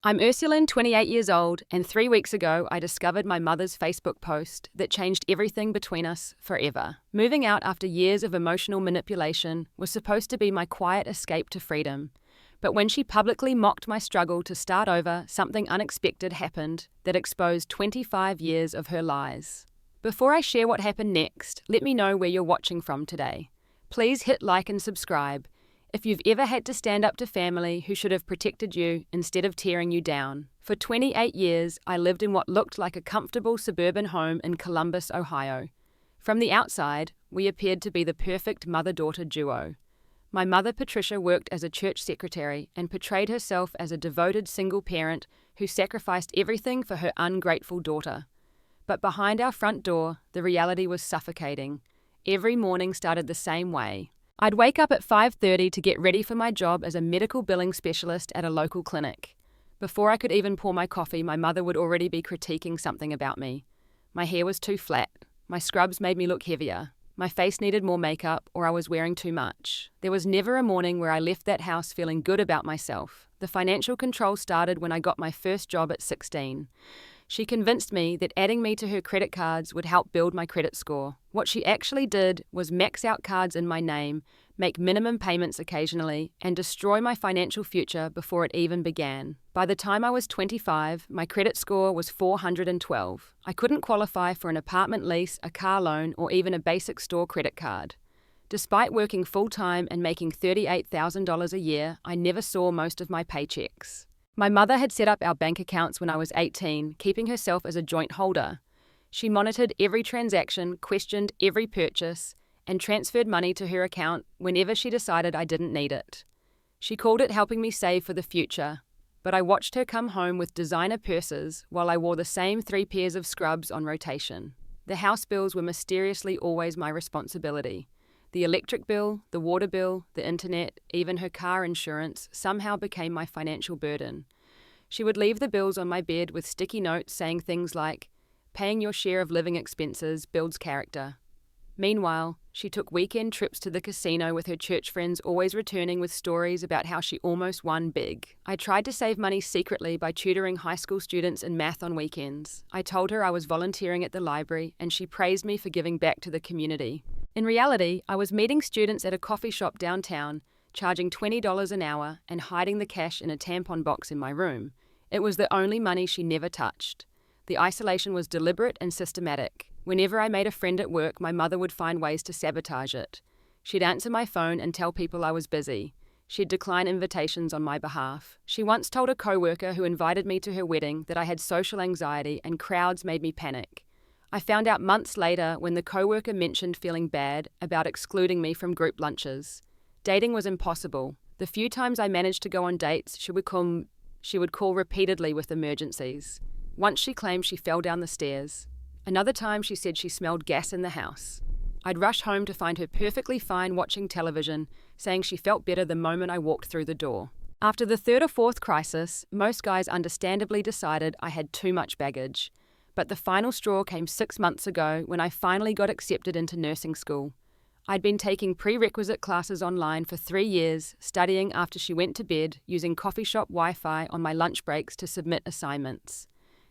I'm Ursuline, 28 years old, and 3 weeks ago I discovered my mother's Facebook post that changed everything between us forever. Moving out after years of emotional manipulation was supposed to be my quiet escape to freedom. But when she publicly mocked my struggle to start over, something unexpected happened that exposed 25 years of her lies. Before I share what happened next, let me know where you're watching from today. Please hit like and subscribe if you've ever had to stand up to family who should have protected you instead of tearing you down. For 28 years, I lived in what looked like a comfortable suburban home in Columbus, Ohio. From the outside, we appeared to be the perfect mother-daughter duo. My mother, Patricia, worked as a church secretary and portrayed herself as a devoted single parent who sacrificed everything for her ungrateful daughter. But behind our front door, the reality was suffocating. Every morning started the same way. I'd wake up at 5:30 to get ready for my job as a medical billing specialist at a local clinic. Before I could even pour my coffee, my mother would already be critiquing something about me. My hair was too flat. My scrubs made me look heavier. My face needed more makeup, or I was wearing too much. There was never a morning where I left that house feeling good about myself. The financial control started when I got my first job at 16. She convinced me that adding me to her credit cards would help build my credit score. What she actually did was max out cards in my name, make minimum payments occasionally, and destroy my financial future before it even began. By the time I was 25, my credit score was 412. I couldn't qualify for an apartment lease, a car loan, or even a basic store credit card. Despite working full-time and making $38,000 a year, I never saw most of my paychecks. My mother had set up our bank accounts when I was 18, keeping herself as a joint holder. She monitored every transaction, questioned every purchase, and transferred money to her account whenever she decided I didn't need it. She called it helping me save for the future, but I watched her come home with designer purses while I wore the same 3 pairs of scrubs on rotation. The house bills were mysteriously always my responsibility. The electric bill, the water bill, the internet, even her car insurance somehow became my financial burden. She would leave the bills on my bed with sticky notes saying things like, "Paying your share of living expenses builds character." Meanwhile, she took weekend trips to the casino with her church friends, always returning with stories about how she almost won big. I tried to save money secretly by tutoring high school students in math on weekends. I told her I was volunteering at the library, and she praised me for giving back to the community. In reality, I was meeting students at a coffee shop downtown, charging $20 an hour and hiding the cash in a tampon box in my room. It was the only money she never touched. The isolation was deliberate and systematic. Whenever I made a friend at work, my mother would find ways to sabotage it. She'd answer my phone and tell people I was busy. She'd decline invitations on my behalf. She once told a coworker who invited me to her wedding that I had social anxiety and crowds made me panic. I found out months later when the coworker mentioned feeling bad about excluding me from group lunches. Dating was impossible. The few times I managed to go on dates, she would call repeatedly with emergencies. Once she claimed she fell down the stairs. Another time she said she smelled gas in the house. I'd rush home to find her perfectly fine watching television, saying she felt better the moment I walked through the door. After the 3rd or 4th crisis, most guys understandably decided I had too much baggage. But the final straw came 6 months ago when I finally got accepted into nursing school. I'd been taking prerequisite classes online for 3 years, studying after she went to bed, using coffee shop Wi-Fi on my lunch breaks to submit assignments.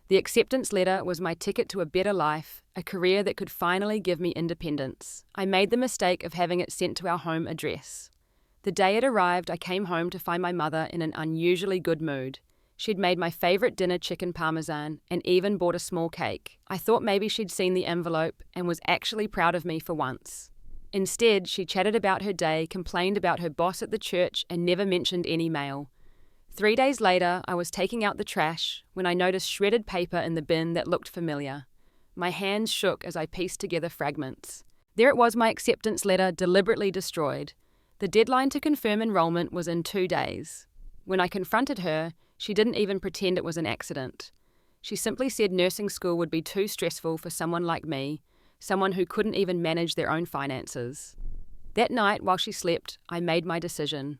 The acceptance letter was my ticket to a better life, a career that could finally give me independence. I made the mistake of having it sent to our home address. The day it arrived, I came home to find my mother in an unusually good mood. She'd made my favorite dinner, chicken parmesan, and even bought a small cake. I thought maybe she'd seen the envelope and was actually proud of me for once. Instead, she chatted about her day, complained about her boss at the church, and never mentioned any mail. 3 days later, I was taking out the trash when I noticed shredded paper in the bin that looked familiar. My hands shook as I pieced together fragments. There it was, my acceptance letter deliberately destroyed. The deadline to confirm enrollment was in 2 days. When I confronted her, she didn't even pretend it was an accident. She simply said nursing school would be too stressful for someone like me, someone who couldn't even manage their own finances. That night, while she slept, I made my decision.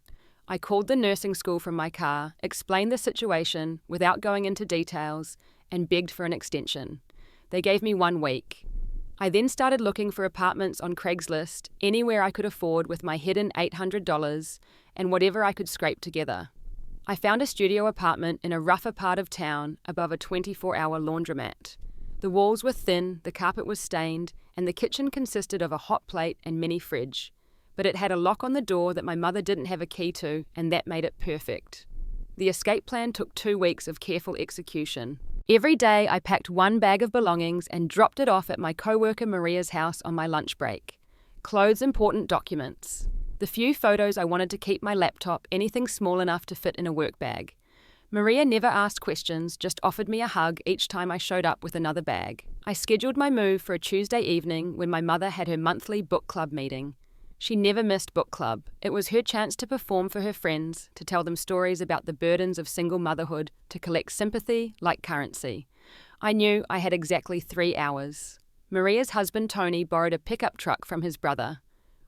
I called the nursing school from my car, explained the situation without going into details, and begged for an extension. They gave me 1 week. I then started looking for apartments on Craigslist, anywhere I could afford with my hidden $800 and whatever I could scrape together. I found a studio apartment in a rougher part of town above a 24-hour laundromat. The walls were thin, the carpet was stained, and the kitchen consisted of a hot plate and mini fridge. But it had a lock on the door that my mother didn't have a key to, and that made it perfect. The escape plan took 2 weeks of careful execution. Every day I packed one bag of belongings and dropped it off at my co-worker Maria's house on my lunch break. Clothes, important documents. The few photos I wanted to keep, my laptop, anything small enough to fit in a work bag. Maria never asked questions, just offered me a hug each time I showed up with another bag. I scheduled my move for a Tuesday evening when my mother had her monthly book club meeting. She never missed book club. It was her chance to perform for her friends, to tell them stories about the burdens of single motherhood, to collect sympathy like currency. I knew I had exactly 3 hours. Maria's husband Tony borrowed a pickup truck from his brother.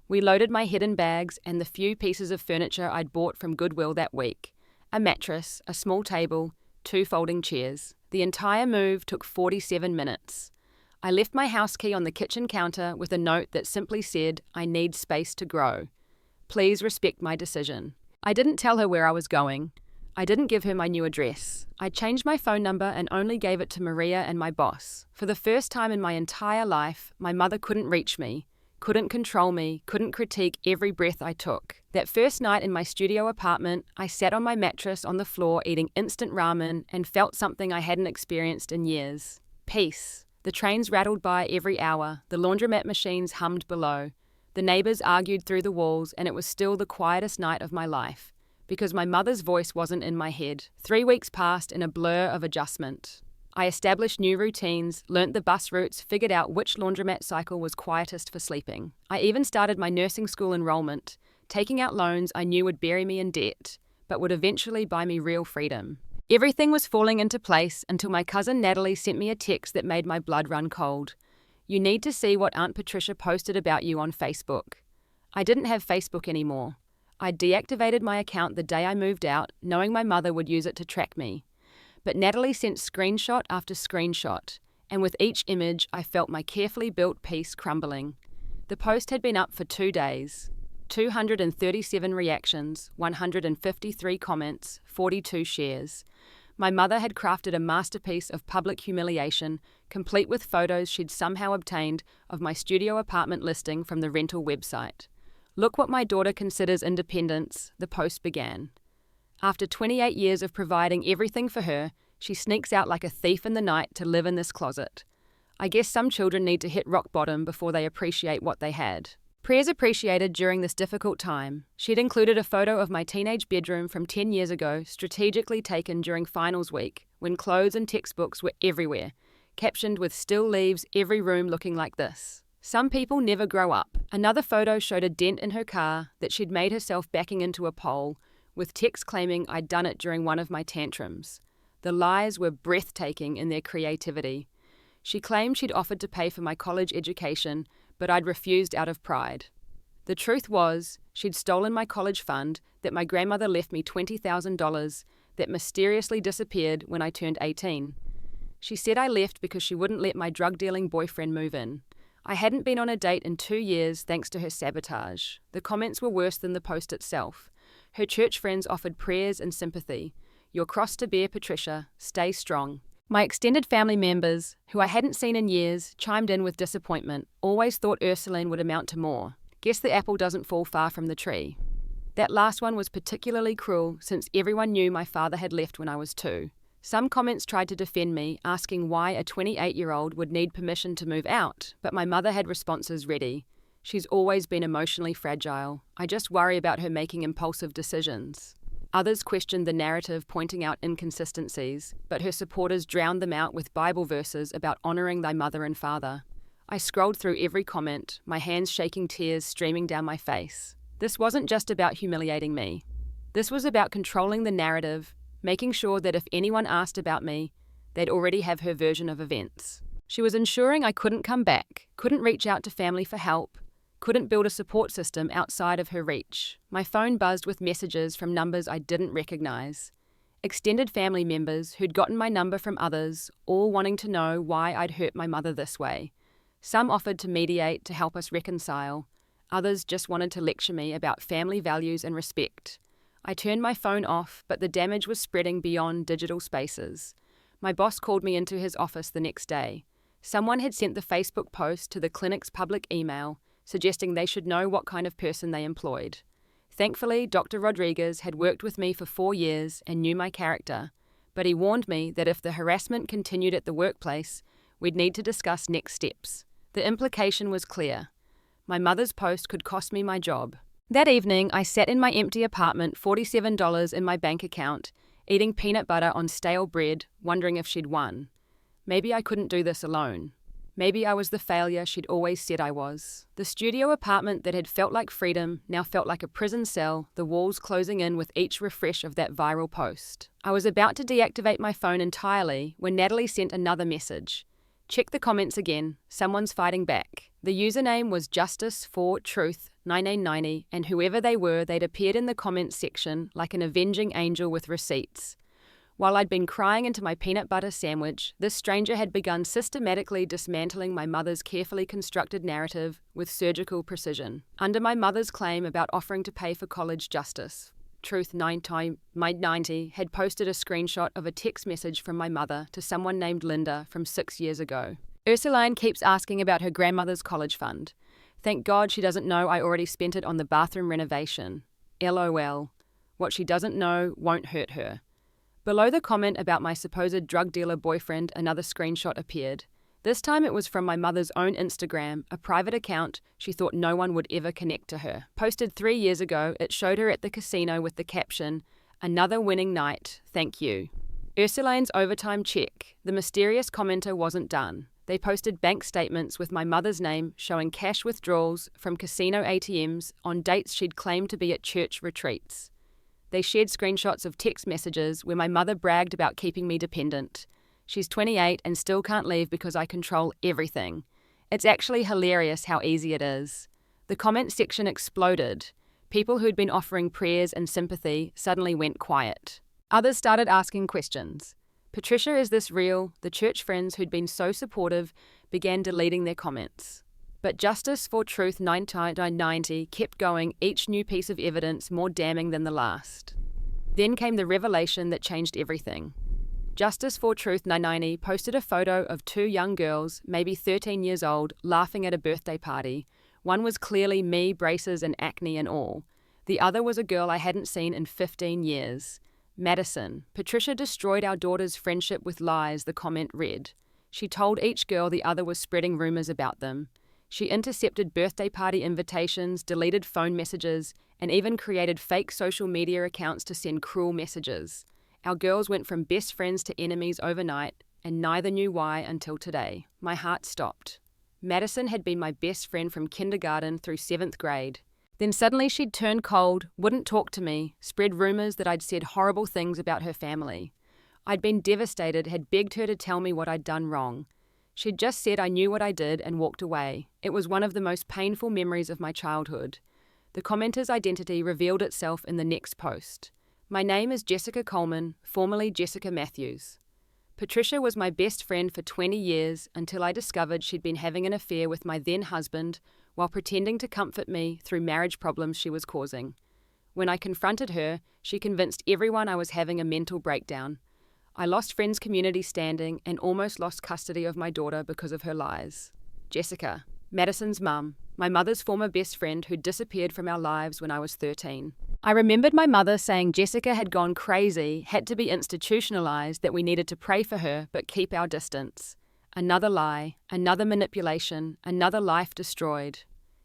We loaded my hidden bags and the few pieces of furniture I'd bought from Goodwill that week. A mattress, a small table, 2 folding chairs. The entire move took 47 minutes. I left my house key on the kitchen counter with a note that simply said, "I need space to grow. Please respect my decision." I didn't tell her where I was going. I didn't give her my new address. I changed my phone number and only gave it to Maria and my boss. For the first time in my entire life, my mother couldn't reach me, couldn't control me, couldn't critique every breath I took. That first night in my studio apartment, I sat on my mattress on the floor eating instant ramen and felt something I hadn't experienced in years. Peace. The trains rattled by every hour, the laundromat machines hummed below. The neighbors argued through the walls, and it was still the quietest night of my life, because my mother's voice wasn't in my head. 3 weeks passed in a blur of adjustment. I established new routines, learnt the bus routes, figured out which laundromat cycle was quietest for sleeping. I even started my nursing school enrollment, taking out loans I knew would bury me in debt, but would eventually buy me real freedom. Everything was falling into place until my cousin Natalie sent me a text that made my blood run cold. "You need to see what Aunt Patricia posted about you on Facebook." I didn't have Facebook anymore. I deactivated my account the day I moved out, knowing my mother would use it to track me. But Natalie sent screenshot after screenshot, and with each image I felt my carefully built peace crumbling. The post had been up for 2 days. 237 reactions, 153 comments, 42 shares. My mother had crafted a masterpiece of public humiliation, complete with photos she'd somehow obtained of my studio apartment listing from the rental website. "Look what my daughter considers independence," the post began. "After 28 years of providing everything for her, she sneaks out like a thief in the night to live in this closet. I guess some children need to hit rock bottom before they appreciate what they had." Prayers appreciated during this difficult time. She'd included a photo of my teenage bedroom from 10 years ago, strategically taken during finals week, when clothes and textbooks were everywhere, captioned with "still leaves every room looking like this." Some people never grow up. Another photo showed a dent in her car that she'd made herself backing into a pole, with text claiming I'd done it during one of my tantrums. The lies were breathtaking in their creativity. She claimed she'd offered to pay for my college education, but I'd refused out of pride. The truth was, she'd stolen my college fund, that my grandmother left me $20,000 that mysteriously disappeared when I turned 18. She said I left because she wouldn't let my drug-dealing boyfriend move in. I hadn't been on a date in 2 years thanks to her sabotage. The comments were worse than the post itself. Her church friends offered prayers and sympathy. "Your cross to bear, Patricia. Stay strong." My extended family members, who I hadn't seen in years, chimed in with disappointment. "Always thought Ursuline would amount to more. Guess the apple doesn't fall far from the tree." That last one was particularly cruel since everyone knew my father had left when I was 2. Some comments tried to defend me, asking why a 28-year-old would need permission to move out, but my mother had responses ready. "She's always been emotionally fragile. I just worry about her making impulsive decisions." Others questioned the narrative, pointing out inconsistencies, but her supporters drowned them out with Bible verses about honoring thy mother and father. I scrolled through every comment, my hands shaking, tears streaming down my face. This wasn't just about humiliating me. This was about controlling the narrative, making sure that if anyone asked about me, they'd already have her version of events. She was ensuring I couldn't come back, couldn't reach out to family for help, couldn't build a support system outside of her reach. My phone buzzed with messages from numbers I didn't recognize. Extended family members who'd gotten my number from others, all wanting to know why I'd hurt my mother this way. Some offered to mediate to help us reconcile. Others just wanted to lecture me about family values and respect. I turned my phone off, but the damage was spreading beyond digital spaces. My boss called me into his office the next day. Someone had sent the Facebook post to the clinic's public email, suggesting they should know what kind of person they employed. Thankfully, Dr. Rodriguez had worked with me for 4 years and knew my character, but he warned me that if the harassment continued at the workplace, we'd need to discuss next steps. The implication was clear. My mother's post could cost me my job. That evening, I sat in my empty apartment, $47 in my bank account, eating peanut butter on stale bread, wondering if she'd won. Maybe I couldn't do this alone. Maybe I was the failure she'd always said I was. The studio apartment that had felt like freedom now felt like a prison cell, the walls closing in with each refresh of that viral post. I was about to deactivate my phone entirely when Natalie sent another message. Check the comments again. Someone's fighting back. The username was Justice for Truth 1990, and whoever they were, they'd appeared in the comments section like an avenging angel with receipts. While I'd been crying into my peanut butter sandwich, this stranger had begun systematically dismantling my mother's carefully constructed narrative with surgical precision. Under my mother's claim about offering to pay for college, Justice Truth 90 had posted a screenshot of a text message from my mother to someone named Linda from 6 years ago. Ursuline keeps asking about her grandmother's college fund. Thank God she doesn't know I already spent it on the bathroom renovation. LOL. What she doesn't know won't hurt her. Below the comment about my supposed drug dealer boyfriend, another screenshot appeared. This time it was from my mother's own Instagram, a private account she thought no one would ever connect to her. Posted 3 years ago, it showed her at the casino with the caption, "Another winning night, thank you." Ursuline's overtime check. The mysterious commenter wasn't done. They posted bank statements with my mother's name showing cash withdrawals from casino ATMs on dates she'd claimed to be at church retreats. They shared screenshots of text messages where my mother bragged about keeping me dependent. She's 28 and still can't leave because I control everything. It's actually hilarious how easy it is. The comment section exploded. People who'd been offering prayers and sympathy suddenly went quiet. Others started asking questions. Patricia, is this real? The church friends who'd been so supportive began deleting their comments. But Justice for Truth 1990 kept going, each new piece of evidence more damning than the last. Then came the revelation that changed everything. Justice for Truth 990 posted a photo of 2 young girls, maybe 13 years old, laughing at a birthday party. One was clearly me, braces and acne and all. The other was a girl I hadn't seen in 15 years. Madison. Patricia destroyed our daughter's friendship with lies, the comment read. She told each girl the other was spreading rumors about them. She intercepted birthday party invitations, deleted phone messages, and even created fake social media accounts to send cruel messages. Our girls went from best friends to enemies overnight, and neither knew why until today. My heart stopped. Madison had been my best friend from kindergarten through 7th grade. Then suddenly she'd turned cold, wouldn't talk to me, spread rumors that I'd said horrible things about her family. I'd been devastated, had begged her to tell me what I'd done wrong. She'd just said I knew what I did and walked away. It was one of the most painful memories of my childhood. The commenter's identity revealed itself in the next post. My name is Jessica Coleman, formerly Jessica Matthews. Patricia was my best friend for 20 years until I discovered she'd been having an affair with my then husband while pretending to comfort me through marriage problems she was causing. When I confronted her, she convinced everyone I was having a mental breakdown. I lost friends' community standing and almost lost custody of my daughter because of her lies. Jessica, Madison's mum, my mother's former best friend who disappeared from our lives when I was 13. I remembered my mother saying Jessica had gone crazy, had to be institutionalized, that we needed to pray for her but keep our distance. Another lie, another manipulation, another life destroyed.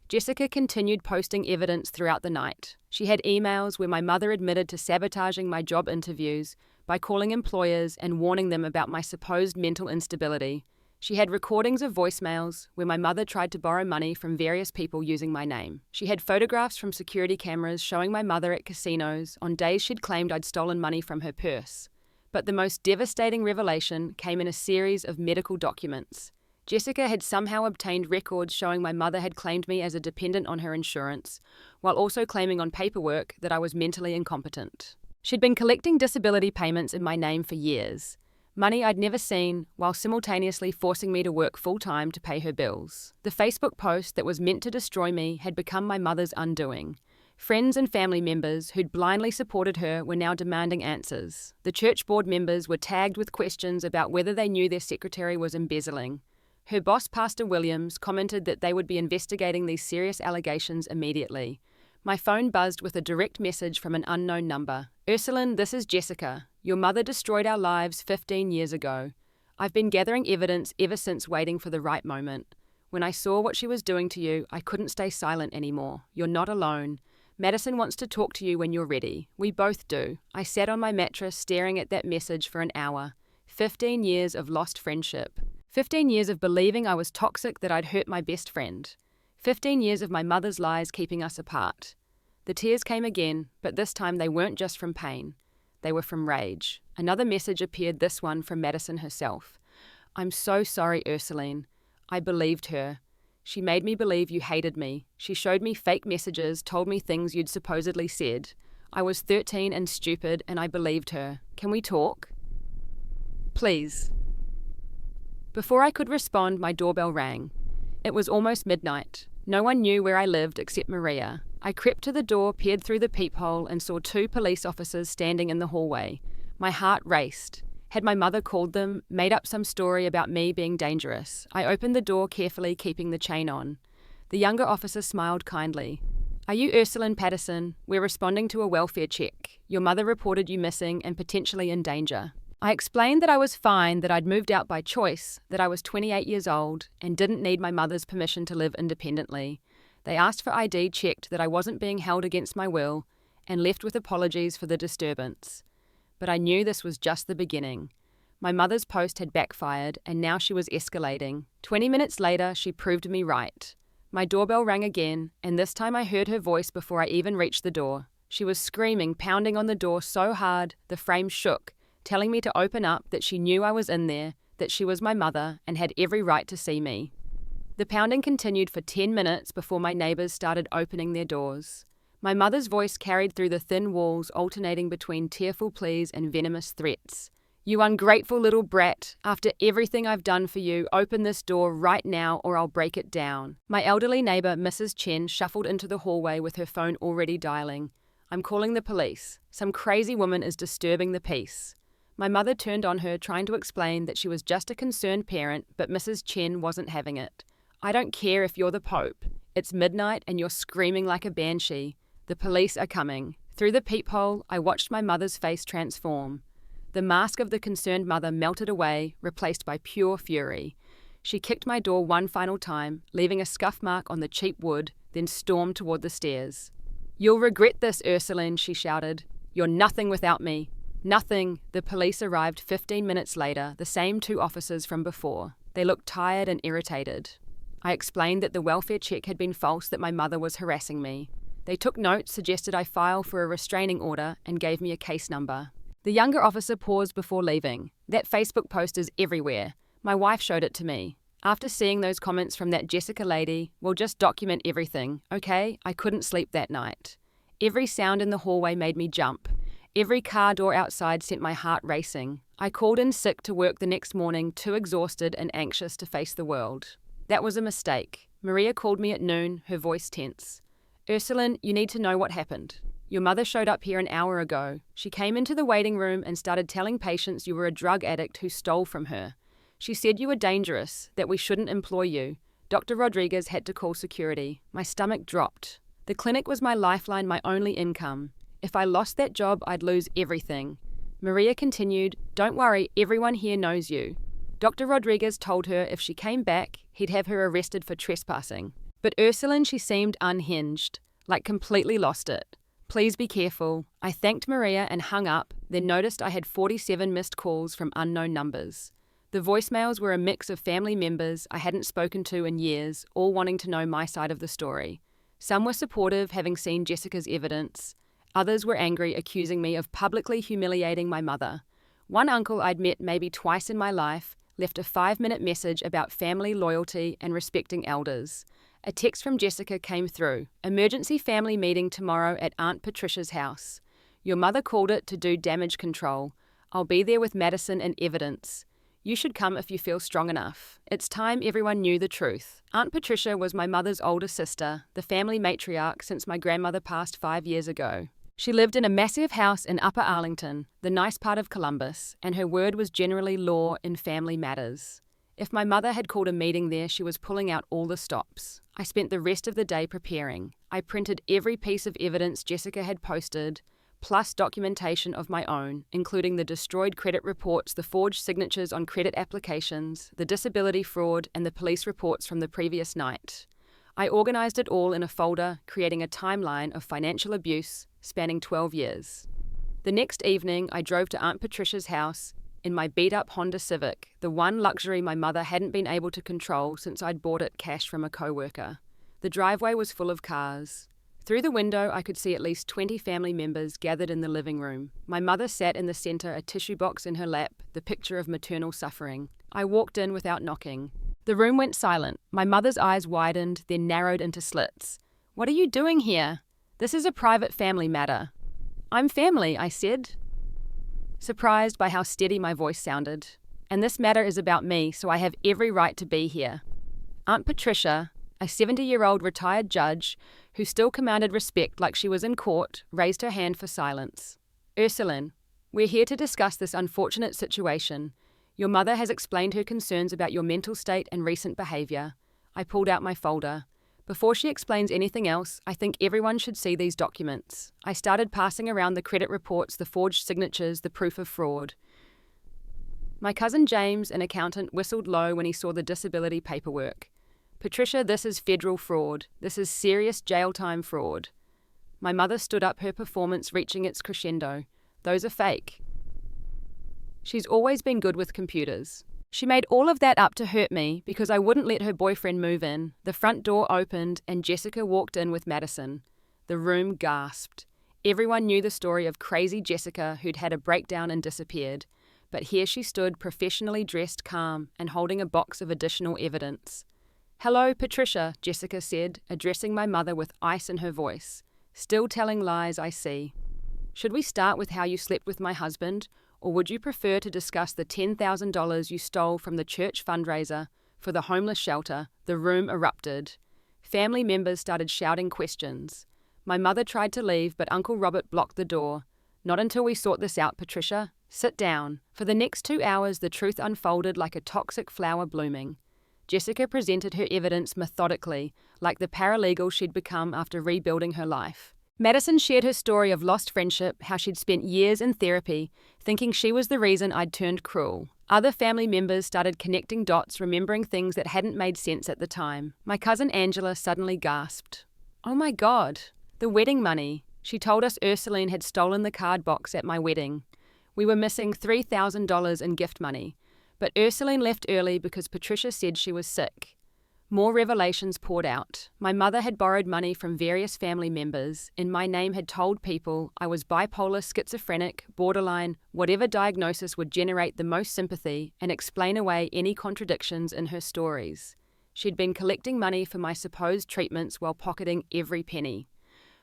Jessica continued posting evidence throughout the night. She had emails where my mother admitted to sabotaging my job interviews by calling employers and warning them about my supposed mental instability. She had recordings of voicemails where my mother tried to borrow money from various people using my name. She had photographs from security cameras showing my mother at casinos on days she'd claimed I'd stolen money from her purse. But the most devastating revelation came in a series of medical documents. Jessica had somehow obtained records showing my mother had claimed me as a dependent on her insurance, while also claiming on paperwork that I was mentally incompetent. She'd been collecting disability payments in my name for years, money I'd never seen, while simultaneously forcing me to work full-time to pay her bills. The Facebook post that was meant to destroy me had become my mother's undoing. Friends and family members who'd blindly supported her were now demanding answers. The church board members were tagged with questions about whether they knew their secretary was embezzling. Her boss, Pastor Williams, commented that they would be investigating these serious allegations immediately. My phone buzzed with a direct message from an unknown number. "Ursuline, this is Jessica. Your mother destroyed our lives 15 years ago. I've been gathering evidence ever since, waiting for the right moment. When I saw what she was doing to you, I couldn't stay silent anymore. You're not alone. Madison wants to talk to you when you're ready. We both do." I sat on my mattress staring at that message for an hour. 15 years of lost friendship. 15 years of believing I was toxic, that I'd hurt my best friend. 15 years of my mother's lies keeping us apart. The tears came again, but this time they weren't just from pain. They were from rage. Another message appeared, this one from Madison herself. "I'm so sorry, Ursuline. I believed her. She made me believe you hated me. She showed me fake messages, told me things you'd supposedly said. I was 13 and stupid, and I believed her. Can we talk? Please." Before I could respond, my doorbell rang. It was almost midnight. No one knew where I lived except Maria. I crept to the door, peered through the peephole, and saw 2 police officers standing in the hallway. My heart raced. Had my mother called them, made up some story about me being dangerous? I opened the door carefully, keeping the chain on. The younger officer smiled kindly. "Are you Ursuline Patterson? We're responding to a welfare check. Your mother reported you missing and potentially in danger." I explained that I was fine, that I'd moved out by choice, that I was 28 years old and didn't need my mother's permission to live independently. They asked for ID, checked that I wasn't being held against my will, and left with apologies for the disturbance. But I knew this was just the beginning. My mother's post had backfired, and now she was escalating. 20 minutes later, she proved me right. My doorbell rang again, and this time I heard her voice before I even reached the door. She was screaming, pounding on the door so hard the frame shook, telling me to open up, that she knew I was in there, that she was my mother and had every right to see me. The pounding continued for 10 minutes before my neighbours started opening their doors. My mother's voice carried through the thin walls, alternating between tearful pleas and venomous threats. "You ungrateful little brat, after everything I've done for you, open this door right now or I'll break it down." My elderly neighbour, Mrs. Chen, shuffled into the hallway with her phone already dialing. "I'm calling the police. Some crazy woman is disturbing the peace." My mother turned on her, trying to explain that she was just a concerned parent, but Mrs. Chen wasn't having it. "I don't care if you're the Pope. It's midnight and you're screaming like a banshee. The police are coming." Through the peephole, I watched my mother's face transform. The mask of the concerned mother melted away, replaced by pure fury. She kicked my door one final time, leaving a scuff mark on the cheap wood, then stormed toward the stairs. "You'll regret this, Ursuline," she shouted. "You're nothing without me." Nothing. The police arrived 15 minutes later, the same 2 officers from before. They looked tired and irritated. I explained that the welfare check had been false, that my mother was harassing me. They took notes, suggested I file for a restraining order, and gave me a case number. The younger officer paused before leaving. "That Facebook post is everywhere. My wife showed it to me. After seeing those comments from that Jessica lady, we'll just document everything, okay? I couldn't sleep that night. Every sound in the hallway made me jump. Every car door outside sent my heart racing. I called in sick to work the next morning, too exhausted and anxious to face the world. That was a mistake. Maria called me at noon, her voice tense. "Ursuline, you need to know what happened. Your mother showed up here an hour ago. She came into the waiting room and started telling patients you were a drug addict who stole from her. She said you were dangerous, that we shouldn't employ you. Dr. Rodriguez had to call security." My stomach dropped. The clinic was my lifeline, my only income. If I lost that job, I'd lose everything. Maria continued, "Don't worry, everyone here knows you. Dr. Rodriguez told her if she came back, he'd have her arrested for trespassing." But Ursuline, she seemed unhinged, like completely lost it. "Please be careful." I thanked Maria and hung up, then noticed I had 47 missed calls from unknown numbers. The voicemails were a mix of family members I hadn't spoken to in years, all wanting to know my side of the story. Some were supportive, having seen Jessica's evidence. Others were angry, accusing me of publicly humiliating my mother. One uncle I'd met maybe twice in my life left a 5-minute message about family loyalty and respecting elders. A text from Jessica came through. "Emergency family meeting tomorrow at Aunt Patricia's house. Your mother called it to do damage control. I'll be there with Madison and evidence. You should come if you feel strong enough. It's time everyone knew the truth. Aunt Patricia was my mother's older sister, the family matriarch since my grandmother passed 5 years ago. She lived in a massive house in Upper Arlington, the nice part of Columbus, and her word was generally law in family matters. If my mother had called a meeting there, she was pulling out all the stops. I spent the rest of the day preparing. I printed every piece of evidence Jessica had posted, plus documentation of my own, including the destroyed credit reports, the forged signatures on credit applications, the disability fraud, and the police reports from the previous night. I organized it all in a folder, creating a timeline of financial abuse spanning 12 years. The next evening, I drove to Aunt Patricia's house in my beat-up Honda Civic, the one luxury my mother hadn't been able to control since I'd bought it cash from a coworker. The driveway was full of cars. Through the window, I could see at least 20 family members gathered in the living room. My mother sat in the center, a tissue box in her lap, the picture of maternal suffering. I walked in without knocking. The room went silent. My mother's eyes widened, then narrowed into slits. "What are you doing here? This is a private family matter." "I'm family," I said, surprised by how steady my voice sounded. "And this matter is about me, so I have every right to be here." Aunt Patricia, a 70-year-old retired judge who still commanded respect like she was in court, raised her hand for silence. "Ursuline, we're here to discuss this unfortunate situation. Your mother has explained her concerns about your mental state and recent behavior." I pulled out my folder. "Before she explains anything else, I think everyone should see these documents." I started passing around the credit reports, the forged signatures, the proof of fraud. My cousin James, an accountant, whistled low when he saw the disability paperwork. "Patricia, this is federal fraud. This is serious jail time fraud." My mother stood up, her performance reaching its crescendo. "Those are fake. She's always been good with computers. She made all of that up to hurt me because I wouldn't let her boyfriend move in." The front door opened and Jessica walked in with Madison. The room gasped. Everyone knew the story of crazy Jessica who'd had a breakdown and disappeared. But here she stood, professionally dressed, calm, and holding a box of additional evidence. "Hello, Patricia," Jessica said, addressing my mother with ice in her voice. "Still telling lies, I see. Should we start with how you slept with my husband, or would you prefer to discuss the $10,000 you stole from the church fundraiser for the homeless shelter?" The room erupted. Family members started shouting questions. My mother tried to leave, but Uncle Robert blocked the door. "Not until we sort this out, Patricia. Sit down." For the next 2 hours, the truth unfolded like a toxic flower blooming. Jessica presented her evidence methodically, like the paralegal she'd become after rebuilding her life. Madison shared her story of lost friendship, how she'd spent years in therapy, thinking she was the reason I'd turned cruel. Other family members started connecting dots, remembering things that hadn't made sense at the time. My cousin Angela suddenly gasped. "Oh my God, the wedding money." She told us Ursuline had stolen the card box at my wedding. We were missing $3,000 in gift money. But Ursuline left early because Patricia said she was sick. More revelations poured out. My mother had borrowed money from various family members. In my name had told people I was bipolar, schizophrenic, borderline, whatever diagnosis would generate the most sympathy and explain away any contradictions in her stories. She'd been collecting money for my supposed treatments while pocketing every penny.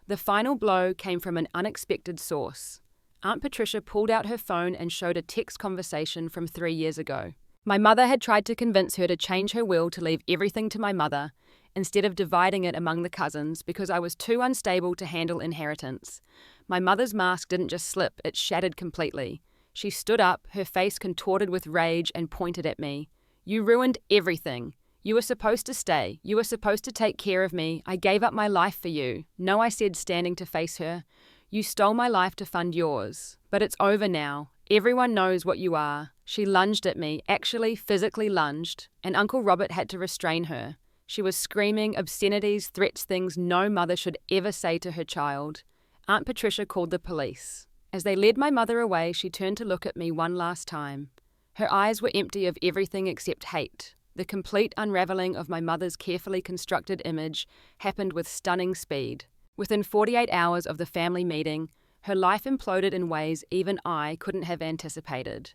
The final blow came from an unexpected source. Aunt Patricia pulled out her phone and showed a text conversation from 3 years ago. My mother had tried to convince her to change her will to leave everything to my mother, instead of dividing it among the cousins, because I was too unstable to handle inheritance. My mother's mask didn't just slip, it shattered completely. She stood up, her face contorted with rage, and pointed at me. "You ruined everything. You were supposed to stay. You were supposed to take care of me. I gave up my life for you." "No," I said, standing to face her. "You stole my life to fund yours. But it's over now. Everyone knows what you are." She lunged at me, actually physically lunged, and Uncle Robert had to restrain her. She was screaming obscenities, threats, things no mother should ever say to her child. Aunt Patricia called the police. As they led my mother away, she turned to look at me one last time. Her eyes were empty of everything except hate. The complete unraveling of my mother's carefully constructed image happened with stunning speed. Within 48 hours of the family meeting, her life imploded in ways even I couldn't have anticipated.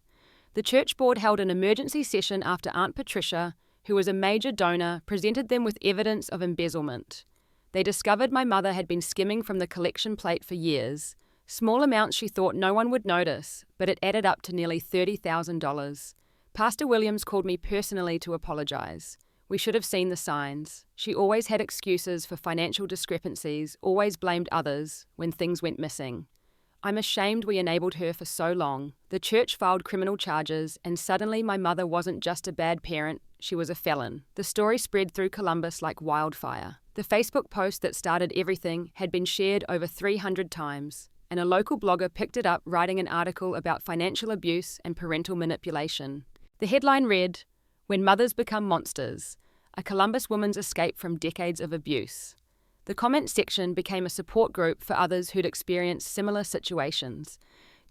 The church board held an emergency session after Aunt Patricia, who was a major donor, presented them with evidence of embezzlement. They discovered my mother had been skimming from the collection plate for years. Small amounts she thought no one would notice, but it added up to nearly $30,000. Pastor Williams called me personally to apologize. We should have seen the signs. She always had excuses for financial discrepancies, always blamed others when things went missing. I'm ashamed we enabled her for so long. The church filed criminal charges, and suddenly my mother wasn't just a bad parent, she was a felon. The story spread through Columbus like wildfire. The Facebook post that started everything had been shared over 300 times, and a local blogger picked it up, writing an article about financial abuse and parental manipulation. The headline read, "When Mothers Become Monsters, a Columbus woman's escape from decades of abuse." The comment section became a support group for others who'd experienced similar situations.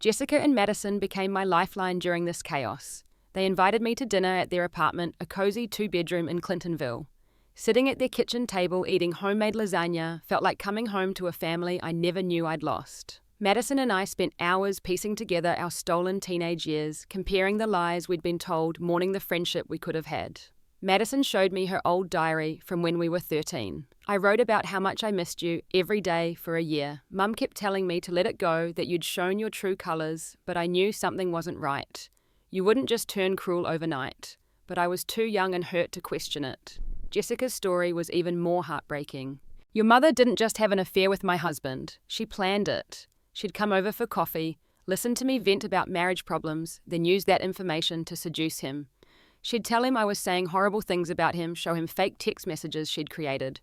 Jessica and Madison became my lifeline during this chaos. They invited me to dinner at their apartment, a cozy 2-bedroom in Clintonville. Sitting at their kitchen table eating homemade lasagna felt like coming home to a family I never knew I'd lost. Madison and I spent hours piecing together our stolen teenage years, comparing the lies we'd been told, mourning the friendship we could have had. Madison showed me her old diary from when we were 13. I wrote about how much I missed you every day for a year. Mum kept telling me to let it go, that you'd shown your true colours, but I knew something wasn't right. You wouldn't just turn cruel overnight, but I was too young and hurt to question it. Jessica's story was even more heartbreaking. Your mother didn't just have an affair with my husband, she planned it. She'd come over for coffee, listen to me vent about marriage problems, then use that information to seduce him. She'd tell him I was saying horrible things about him, show him fake text messages she'd created.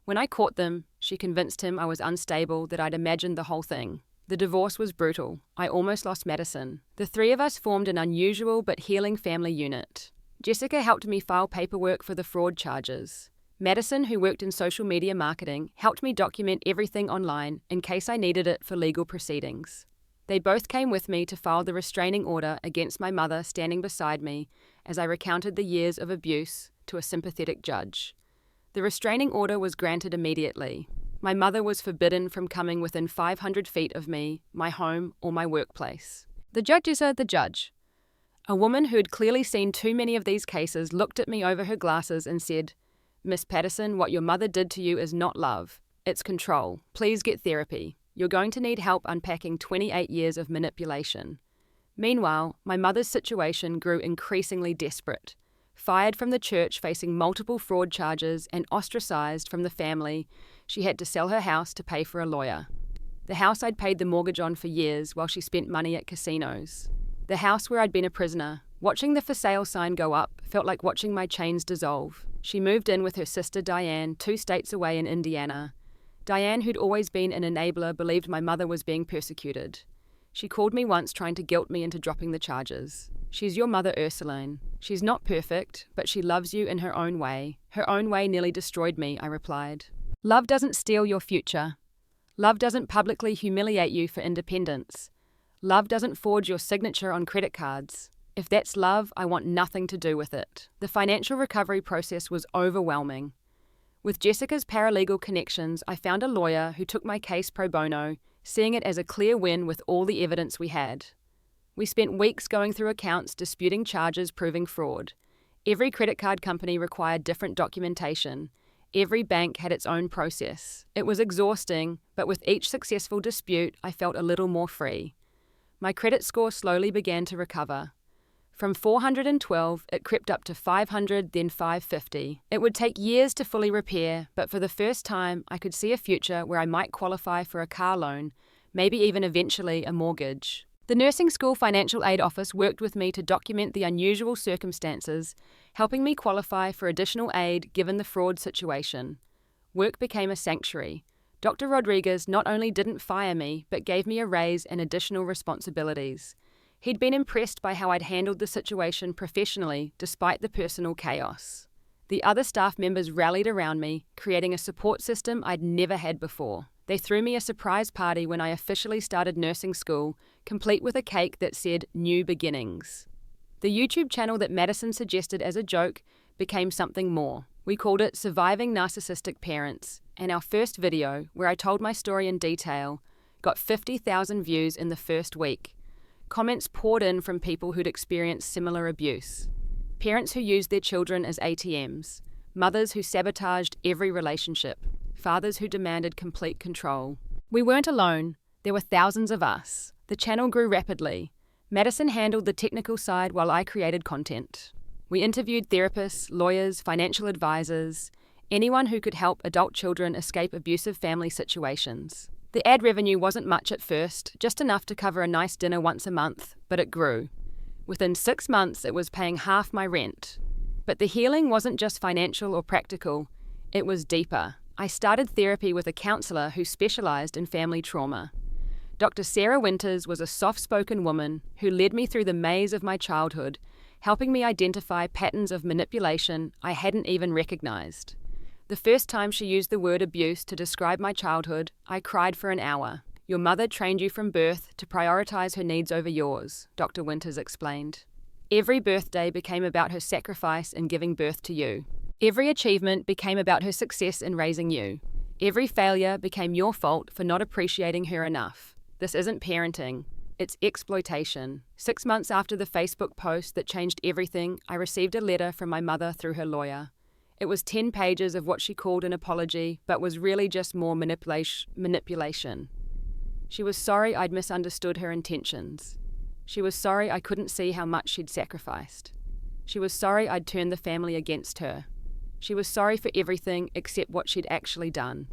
When I caught them, she convinced him I was unstable, that I'd imagined the whole thing. The divorce was brutal. I almost lost Madison. The three of us formed an unusual but healing family unit. Jessica helped me file paperwork for the fraud charges. Madison, who worked in social media marketing, helped me document everything online in case I needed it for legal proceedings. They both came with me to file the restraining order against my mother, standing beside me as I recounted the years of abuse to a sympathetic judge. The restraining order was granted immediately. My mother was forbidden from coming within 500 feet of me, my home, or my workplace. The judge is the judge. A woman who had clearly seen too many of these cases looked at me over her glasses and said, "Miss Patterson, what your mother did to you is not love. It's control. Please get therapy. You're going to need help unpacking 28 years of manipulation." Meanwhile, my mother's situation grew increasingly desperate. Fired from the church, facing multiple fraud charges, and ostracized from the family, she had to sell her house to pay for a lawyer. The house I'd paid the mortgage on for years while she spent money at casinos. The house where I'd been a prisoner. Watching the for sale sign go up felt like watching my chains dissolve. She moved in with her sister Diane, 2 states away in Indiana. Diane, who'd always been an enabler, believed my mother was being persecuted. She called me once trying to guilt me into dropping the charges. "She's your mother, Ursuline. She's not perfect, but she loves you in her own way. Her own way nearly destroyed me," I replied. Love doesn't steal your future. Love doesn't publicly humiliate you for independence. Love doesn't forge your signature on credit cards. If that's love, I want nothing to do with it. The financial recovery process was overwhelming. With Jessica's paralegal connections, I found a lawyer who took my case pro bono, seeing it as a clear win with all the evidence we had. We spent weeks going through accounts, disputing charges, proving fraud. Every credit card company required different documentation. Every bank had its own process. It was exhausting, but with each successful dispute, I felt a little more free. My credit score slowly began to recover. From 412, it crept up to 500, then 550. It would take years to fully repair, but for the first time, I could see a future where I might qualify for a car loan, maybe even eventually a mortgage. The nursing school financial aid office worked with me to document the unusual circumstances, helping me qualify for additional aid given the fraud situation. Work became a sanctuary. Dr. Rodriguez not only didn't fire me, but gave me a raise and additional responsibilities. He'd been impressed by how I'd handled the situation professionally despite the personal chaos. The other staff members rallied around me, creating a support system I'd never had before. They threw me a surprise party when I officially started nursing school, complete with a cake that said New Beginnings. The YouTube channel that Madison suggested as a joke became something more. We called it Surviving Narcissistic Parents, and our first video, where I told my story in detail, got 50,000 views in the first week. Comments poured in from people who'd experienced similar abuse. Parents who used their children as ATMs, mothers who sabotaged every relationship, fathers who demanded complete control. We weren't alone. There were thousands of us. The channel grew rapidly. Madison handled the technical side while I created content. We interviewed therapists, lawyers, financial advisors, anyone who could help adult children escape abusive family situations. The ad revenue wasn't much at first, just enough to cover a nice dinner once a month, but it grew. Within 6 months, it was paying half my rent. But the healing wasn't just financial or practical, it was deeper. I started therapy with a counselor who specialized in family trauma. Dr. Sarah Winters was a soft-spoken woman who led me through the maze of my childhood, helping me identify patterns of manipulation I hadn't even recognized. The first time she used the word abuse to describe my childhood, I cried for an hour. Your mother trained you from birth to prioritize her needs over yours, Dr. Winters explained. Every birthday became about her sacrifice in giving birth to you. Every achievement became about her success in raising you. Every failure became your fault for not appreciating her enough. This isn't parenting, it's exploitation. 6 months after the Facebook post that changed everything, I received a letter from my mother through her lawyer. It was 10 pages of what she called an apology, but was really just more manipulation. She was sorry I'd misunderstood her intentions. She was sorry I couldn't see how much she'd sacrificed. She was sorry I'd turned the family against her. She was sorry for everything except what she'd actually done.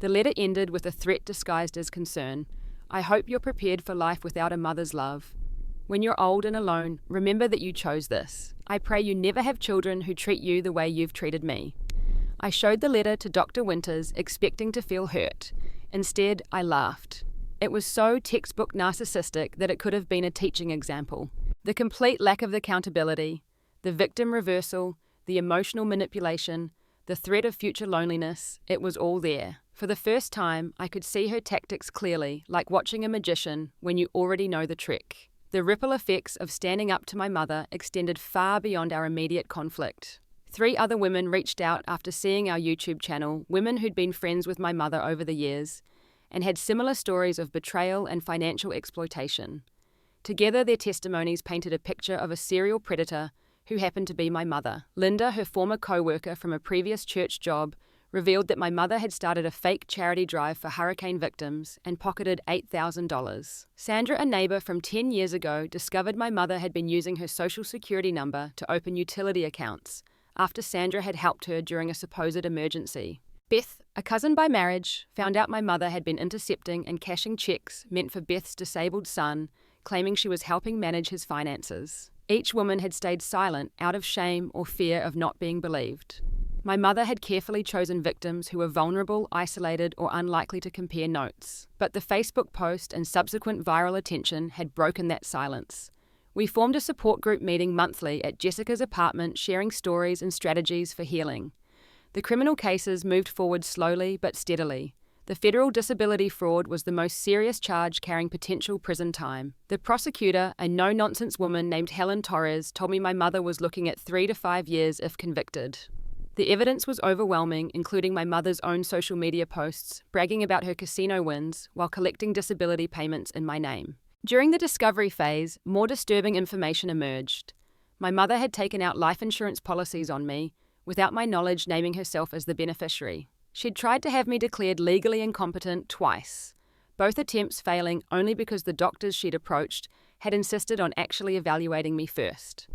The letter ended with a threat disguised as concern. I hope you're prepared for life without a mother's love. When you're old and alone, remember that you chose this. I pray you never have children who treat you the way you've treated me. I showed the letter to Dr. Winters, expecting to feel hurt. Instead, I laughed. It was so textbook narcissistic that it could have been a teaching example. The complete lack of accountability, the victim reversal, the emotional manipulation, the threat of future loneliness, it was all there. For the first time, I could see her tactics clearly, like watching a magician when you already know the trick. The ripple effects of standing up to my mother extended far beyond our immediate conflict. 3 other women reached out after seeing our YouTube channel, women who'd been friends with my mother over the years, and had similar stories of betrayal and financial exploitation. Together, their testimonies painted a picture of a serial predator who happened to be my mother. Linda, her former co-worker from a previous church job, revealed that my mother had started a fake charity drive for hurricane victims and pocketed $8,000. Sandra, a neighbor from 10 years ago, discovered my mother had been using her social security number to open utility accounts after Sandra had helped her during a supposed emergency. Beth, a cousin by marriage, found out my mother had been intercepting and cashing checks meant for Beth's disabled son, claiming she was helping manage his finances. Each woman had stayed silent out of shame or fear of not being believed. My mother had carefully chosen victims who were vulnerable, isolated, or unlikely to compare notes. But the Facebook post and subsequent viral attention had broken that silence. We formed a support group meeting monthly at Jessica's apartment, sharing stories and strategies for healing. The criminal cases moved forward slowly but steadily. The federal disability fraud was the most serious charge carrying potential prison time. The prosecutor, a no-nonsense woman named Helen Torres, told me my mother was looking at 3 to 5 years if convicted. The evidence was overwhelming, including my mother's own social media posts, bragging about her casino wins while collecting disability payments in my name. During the discovery phase, more disturbing information emerged. My mother had taken out life insurance policies on me, without my knowledge naming herself as the beneficiary. She'd tried to have me declared legally incompetent twice, both attempts failing only because the doctors she'd approached had insisted on actually evaluating me first.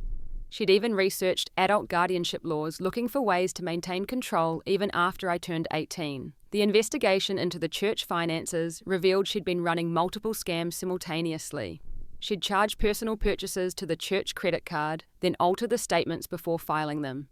She'd even researched adult guardianship laws, looking for ways to maintain control even after I turned 18. The investigation into the church finances revealed she'd been running multiple scams simultaneously. She'd charge personal purchases to the church credit card, then alter the statements before filing them.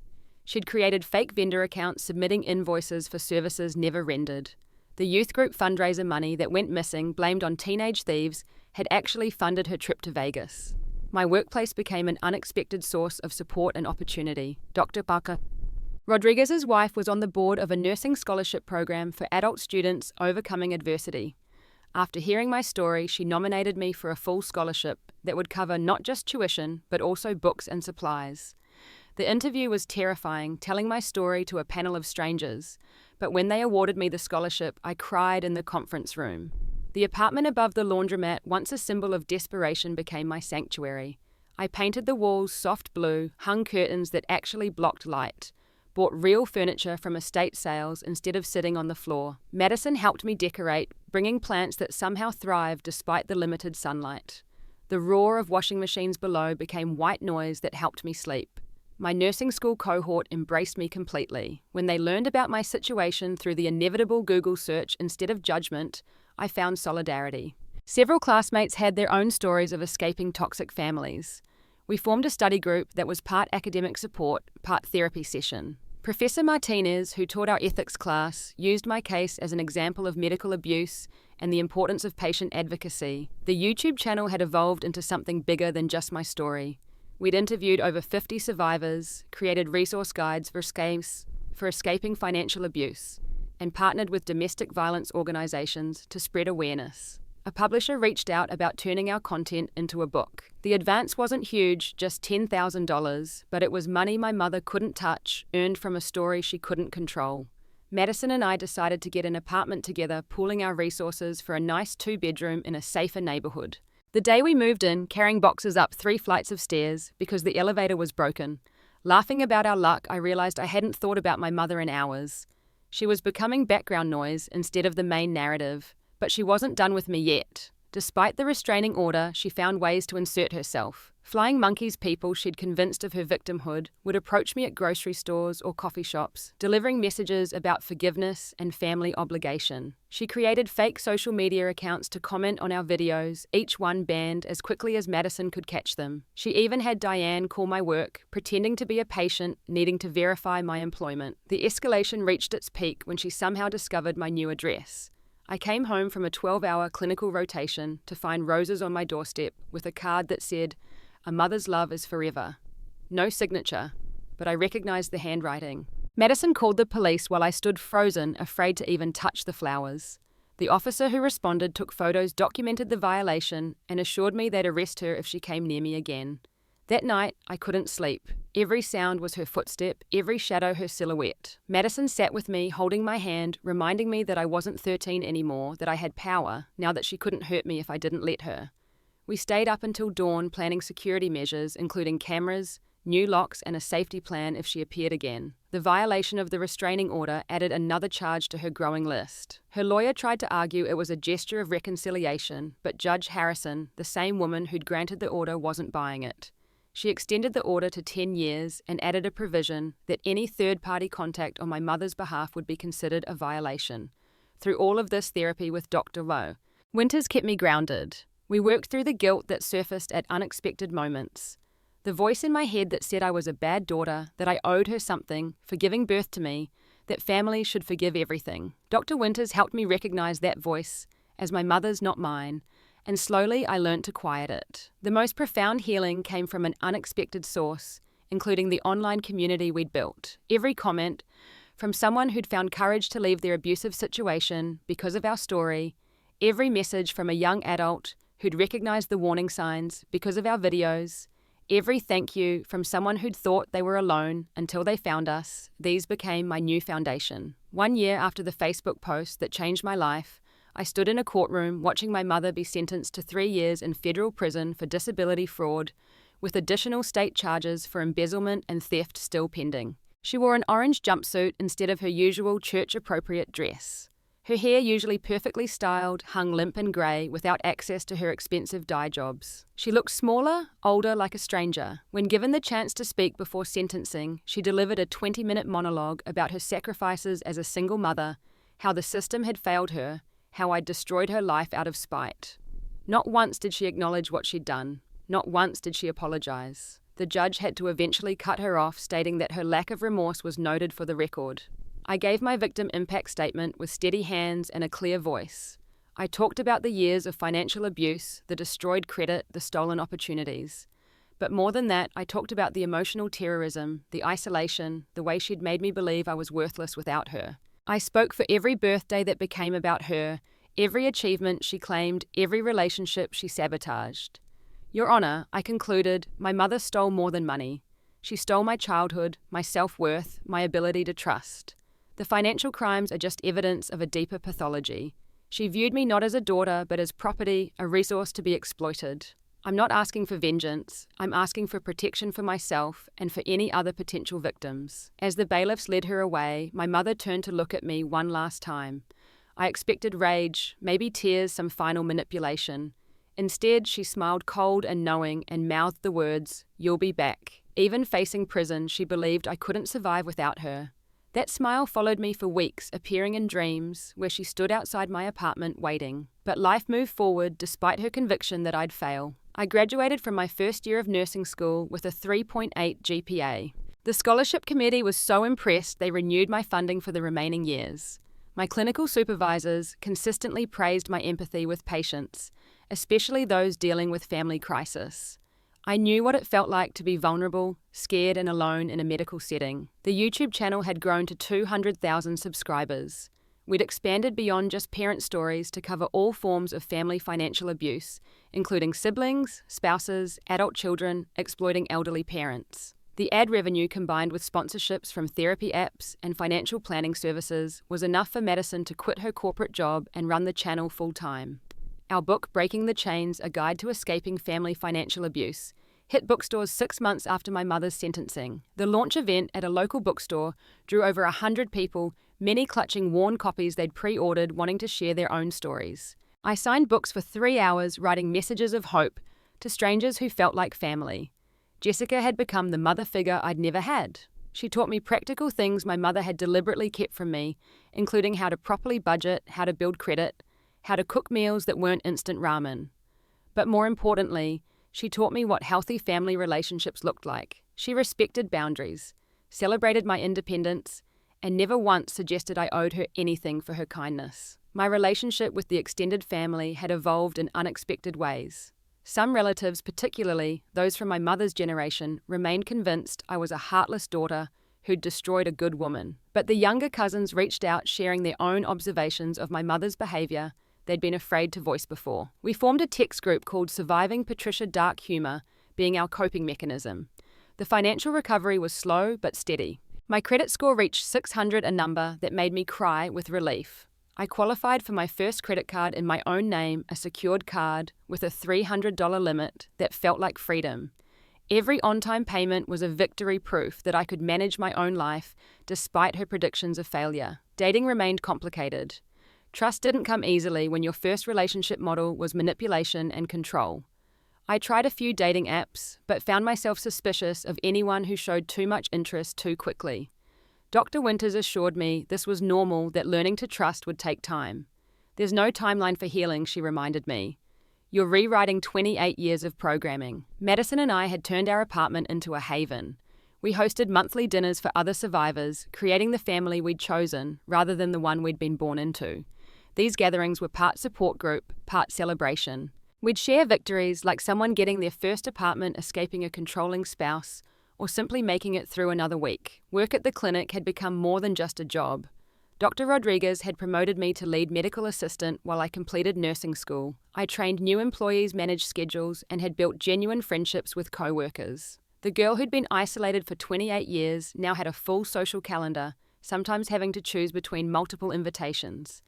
She'd created fake vendor accounts submitting invoices for services never rendered. The youth group fundraiser money that went missing, blamed on teenage thieves, had actually funded her trip to Vegas. My workplace became an unexpected source of support and opportunity. Dr. Parker Rodriguez's wife was on the board of a nursing scholarship program for adult students overcoming adversity. After hearing my story, she nominated me for a full scholarship that would cover not just tuition, but also books and supplies. The interview was terrifying, telling my story to a panel of strangers, but when they awarded me the scholarship, I cried in the conference room. The apartment above the laundromat, once a symbol of desperation, became my sanctuary. I painted the walls soft blue, hung curtains that actually blocked light, bought real furniture from estate sales instead of sitting on the floor. Madison helped me decorate, bringing plants that somehow thrived despite the limited sunlight. The roar of washing machines below became white noise that helped me sleep. My nursing school cohort embraced me completely. When they learned about my situation through the inevitable Google search instead of judgment, I found solidarity. Several classmates had their own stories of escaping toxic families. We formed a study group that was part academic support, part therapy session. Professor Martinez, who taught our ethics class, used my case as an example of medical abuse and the importance of patient advocacy. The YouTube channel had evolved into something bigger than just my story. We'd interviewed over 50 survivors, created resource guides for escaping financial abuse, and partnered with domestic violence organizations to spread awareness. A publisher reached out about turning our content into a book. The advance wasn't huge, just $10,000, but it was money my mother couldn't touch, earned from a story she couldn't control. Madison and I decided to get an apartment together, pooling our resources for a nice 2-bedroom in a safer neighborhood. The day we moved in, carrying boxes up 3 flights of stairs because the elevator was broken. Laughing about our luck, I realized I hadn't thought about my mother in hours. She was becoming background noise instead of the main narrative. But she wasn't done with me yet. Despite the restraining order, she found ways to insert herself. Flying monkeys people she'd convinced of her victimhood would approach me at grocery stores or coffee shops, delivering messages about forgiveness and family obligation. She created fake social media accounts to comment on our videos, each one banned as quickly as Madison could catch them. She even had Diane call my work, pretending to be a patient, needing to verify my employment. The escalation reached its peak when she somehow discovered my new address. I came home from a 12-hour clinical rotation to find roses on my doorstep with a card that said, "A mother's love is forever." No signature, but I recognized the handwriting. Madison called the police while I stood frozen, afraid to even touch the flowers. The officer who responded took photos, documented the violation, and assured me they'd arrest her if she came near me again. That night, I couldn't sleep. Every sound was her footstep, every shadow her silhouette. Madison sat with me, holding my hand, reminding me that I wasn't 13 anymore, that I had power, now that she couldn't hurt me if I didn't let her. We stayed up until dawn planning security measures, including cameras, new locks, and a safety plan if she appeared again. The violation of the restraining order added another charge to her growing list. Her lawyer tried to argue it was a gesture of reconciliation, but Judge Harrison, the same woman who'd granted the order, wasn't buying it. She extended the order to 10 years and added a provision that any third-party contact on my mother's behalf would be considered a violation. Through all of this therapy with Dr. Lowe, Winters kept me grounded. We worked through the guilt that surfaced at unexpected moments. The voice in my head that said I was a bad daughter, that I owed her something for giving birth to me, that families should forgive everything. Dr. Winters helped me recognize that voice as my mother's, not mine, and slowly I learned to quiet it. The most profound healing came from an unexpected source, including the online community we'd built. Every comment, from someone who'd found courage to leave their abusive situation because of our story, every message from a young adult who'd recognized the warning signs because of our videos, every thank you from someone who'd thought they were alone until they found us, these became my new foundation. 1 year after the Facebook post that changed my life, I stood in a courtroom watching my mother be sentenced to 3 years in federal prison for disability fraud, with additional state charges for embezzlement and theft still pending. She wore an orange jumpsuit instead of her usual church-appropriate dress. Her hair, usually perfectly styled, hung limp and grey without access to her expensive dye jobs. She looked smaller, older, like a stranger. When given the chance to speak before sentencing, she delivered a 20-minute monologue about her sacrifices as a single mother, how the system had failed her, how I'd destroyed her life out of spite. Not once did she acknowledge what she'd done. Not once did she apologize. The judge had to eventually cut her off, stating that her lack of remorse was noted for the record. I gave my victim impact statement with steady hands and a clear voice. I talked about the years of financial abuse, the destroyed credit, the stolen opportunities. But more than that, I talked about the emotional terrorism, the isolation, the way she'd made me believe I was worthless without her. I spoke for every birthday that became about her, every achievement she claimed, every relationship she sabotaged. Your Honor, I concluded, my mother stole more than money. She stole my childhood, my self-worth, my ability to trust. The financial crimes are just evidence of a deeper pathology. She viewed me not as a daughter, but as property, a resource to be exploited. I'm not asking for vengeance. I'm asking for protection for myself and for any other potential victims. As the bailiffs led her away, my mother turned to look at me one last time. I expected rage, maybe tears, some final manipulation. Instead, she smiled cold and knowing and mouthed the words, "You'll be back." Even facing prison, she believed I couldn't survive without her. That smile followed me for weeks, appearing in dreams, where she stood outside my apartment waiting. But life moved forward despite her conviction that I'd fail. I graduated from my first year of nursing school with a 3.8 GPA. The scholarship committee was so impressed they renewed my funding for the remaining years. My clinical supervisors consistently praised my empathy with patients, especially those dealing with family crisis. I knew what it felt like to be vulnerable, scared and alone in a medical setting. The YouTube channel had grown to 200,000 subscribers. We'd expanded beyond just parent stories to cover all forms of family financial abuse, including siblings, spouses, adult children, exploiting elderly parents. The ad revenue combined with sponsorships from therapy apps and financial planning services was enough for Madison to quit her corporate job and run the channel full-time. Our book, Breaking the Chains, A Guide to Escaping Family Financial Abuse, hit bookstores 6 months after my mother's sentencing. The launch event at a local bookstore drew over 100 people, many clutching worn copies they'd pre-ordered, wanting to share their own stories. I signed books for 3 hours, writing messages of hope to strangers who felt like family. Jessica had become the mother figure I'd never had. She taught me practical things my mother had deliberately kept from me, including how to properly budget, how to build credit, how to cook meals that weren't instant ramen. But more importantly, she taught me what healthy family relationships looked like. She respected boundaries, celebrated my independence, and never once suggested I owed her anything for her kindness. My relationship with the extended family had evolved in unexpected ways. Some relatives, particularly those from my mother's generation, remained convinced I was a heartless daughter who'd destroyed a good woman. But the younger cousins reached out, sharing their own observations of my mother's behavior they'd been afraid to voice before. We formed a text group called Surviving Patricia Dark Humor, being our coping mechanism. The financial recovery was slow but steady. My credit score reached 600, a number that made me cry with relief. I qualified for my first credit card in my own name, a secured card with a $300 limit that felt like freedom. Every on-time payment was a victory, proof that I could manage my own life despite her predictions of failure. Dating remained complicated. Trust didn't come easily when your first relationship model was manipulation and control. I tried a few dating apps, but found myself suspicious of anyone who showed too much interest too quickly. Dr. Winters assured me this was normal, that learning to trust would take time. There's no timeline for healing, she reminded me. You're rewriting 28 years of programming. Madison and I had turned our apartment into a haven. We hosted monthly dinners for other survivors, creating the family we'd chosen rather than the one we'd been born into. These gatherings were part support group, part celebration. We'd share victories like someone getting their first apartment, escaping a controlling spouse, or simply making it through another week. Work at the clinic had become more than just a job. Dr. Rodriguez had promoted me to lead medical assistant while I completed nursing school. I trained new employees, managed schedules, and had built genuine friendships with co-workers. The girl who'd been isolated for 28 years now had a full social calendar, sometimes having to choose between multiple invitations.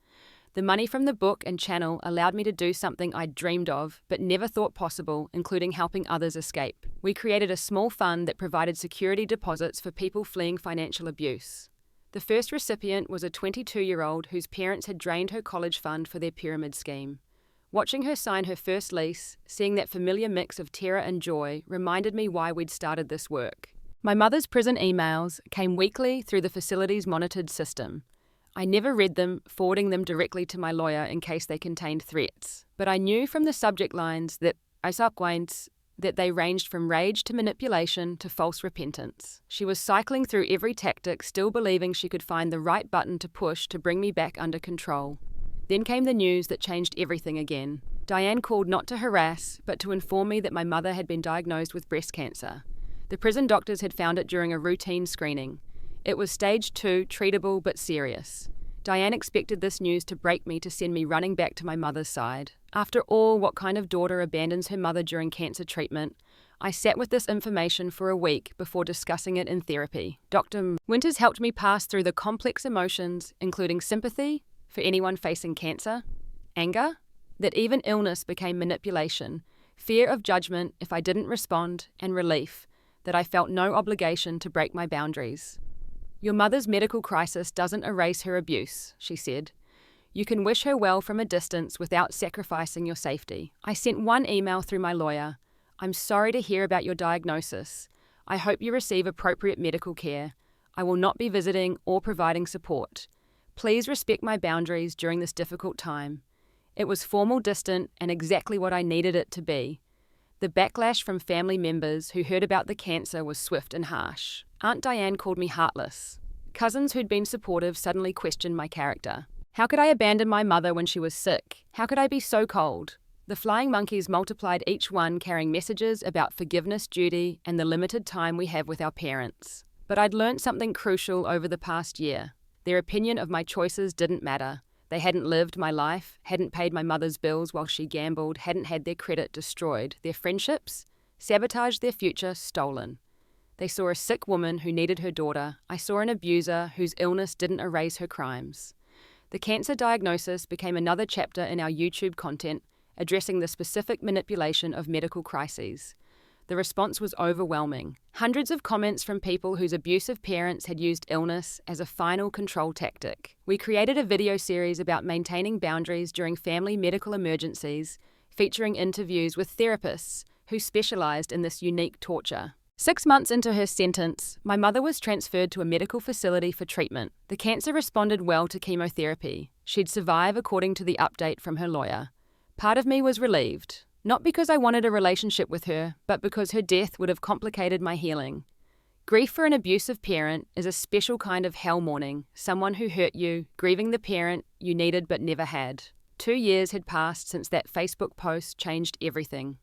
The money from the book and channel allowed me to do something I'd dreamed of but never thought possible, including helping others escape. We created a small fund that provided security deposits for people fleeing financial abuse. The first recipient was a 22-year-old whose parents had drained her college fund for their pyramid scheme. Watching her sign her first lease, seeing that familiar mix of terror and joy, reminded me why we'd started this work. My mother's prison emails came weekly through the facility's monitored system. I never read them, forwarding them directly to my lawyer in case they contained threats. But I knew from the subject lines that they ranged from rage to manipulation to false repentance. She was cycling through every tactic, still believing she could find the right button to push to bring me back under control. Then came the news that changed everything again. Diane called not to harass, but to inform me that my mother had been diagnosed with breast cancer. The prison doctors had found it during a routine screening. It was stage 2, treatable but serious. Diane expected this news to break me, to send me running back to my mother's side. After all, what kind of daughter abandons her mother during cancer treatment? I sat with this information for a week before discussing it in therapy. Dr. Winters helped me pass through the complex emotions, including sympathy for anyone facing cancer, anger, that even illness became manipulation, fear of judgment if I didn't respond, and relief that I felt no obligation to break my boundaries. Your mother's medical crisis doesn't erase her abuse, she said. You can wish her well from a distance without sacrificing your safety. I sent one email through my lawyer. I'm sorry to hear about your diagnosis. I hope you receive appropriate medical care. I will not be visiting or providing support. Please respect my boundaries during this difficult time. It was formal, distant, and exactly what I needed it to be. The backlash from family members who heard about the cancer was swift and harsh. Aunt Diane called me heartless. Cousins who'd been supportive suddenly questioned my character. How could I abandon my mother when she was sick? How could I be so cold? The flying monkeys multiplied, each one carrying messages about forgiveness, duty, and the limited time we have with our parents. But I'd learned something crucial over the past year. Their opinion of my choices didn't matter. They hadn't lived my life, hadn't paid my mother's bills while she gambled, hadn't had their credit destroyed, their friendships sabotaged, their future stolen. They saw a sick woman who needed her daughter. I saw an abuser whose illness didn't erase her crimes. The cancer diagnosis became another chapter in our YouTube content, addressing the specific manipulation of medical crises. The response was overwhelming. Hundreds of comments from people whose abusive parents had used illness as a final control tactic. We created a video series about maintaining boundaries during family medical emergencies, featuring interviews with therapists who specialized in this unique torture. 6 months into her sentence, my mother was transferred to a medical facility for treatment. The cancer responded well to chemotherapy. She'd survive according to the update from her lawyer. Part of me was relieved. Not because I wanted a relationship with her, but because her death would have complicated my healing. Grief for an abusive parent is a special kind of hell mourning, someone who hurt you, grieving the parent you needed but never had. 2 years had passed since that Facebook post changed everything.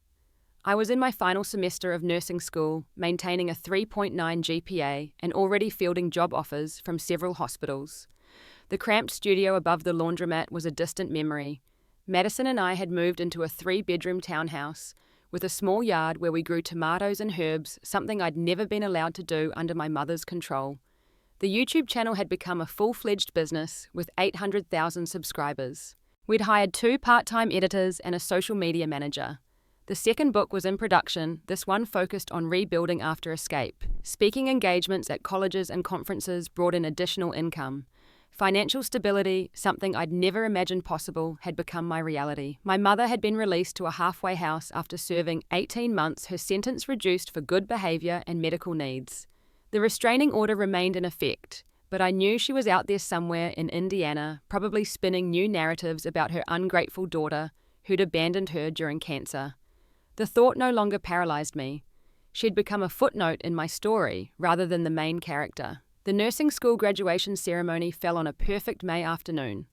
I was in my final semester of nursing school, maintaining a 3.9 GPA and already fielding job offers from several hospitals. The cramped studio above the laundromat was a distant memory. Madison and I had moved into a 3-bedroom townhouse with a small yard where we grew tomatoes and herbs, something I'd never been allowed to do under my mother's control. The YouTube channel had become a full-fledged business with 800,000 subscribers. We'd hired 2 part-time editors and a social media manager. The second book was in production, this one focused on rebuilding after escape. Speaking engagements at colleges and conferences brought in additional income. Financial stability, something I'd never imagined possible, had become my reality. My mother had been released to a halfway house after serving 18 months, her sentence reduced for good behavior and medical needs. The restraining order remained in effect, but I knew she was out there somewhere in Indiana, probably spinning new narratives about her ungrateful daughter who'd abandoned her during cancer. The thought no longer paralyzed me. She'd become a footnote in my story rather than the main character. The nursing school graduation ceremony fell on a perfect May afternoon.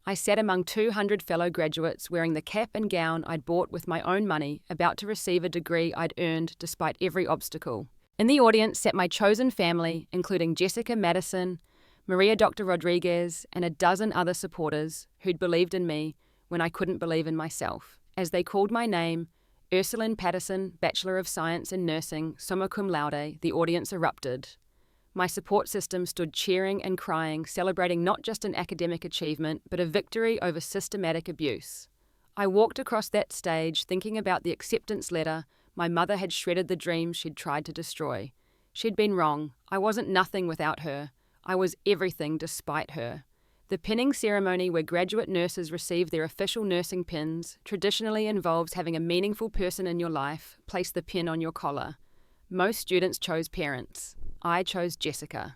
I sat among 200 fellow graduates wearing the cap and gown I'd bought with my own money, about to receive a degree I'd earned despite every obstacle. In the audience sat my chosen family, including Jessica Madison, Maria Dr. Rodriguez, and a dozen other supporters who'd believed in me when I couldn't believe in myself. As they called my name, Ursuline Patterson, Bachelor of Science in Nursing, summa cum laude, the audience erupted. My support system stood cheering and crying, celebrating not just an academic achievement, but a victory over systematic abuse. I walked across that stage thinking about the acceptance letter my mother had shredded the dreams she'd tried to destroy. She'd been wrong. I wasn't nothing without her. I was everything despite her. The pinning ceremony, where graduate nurses receive their official nursing pins, traditionally involves having a meaningful person in your life place the pin on your collar. Most students chose parents. I chose Jessica.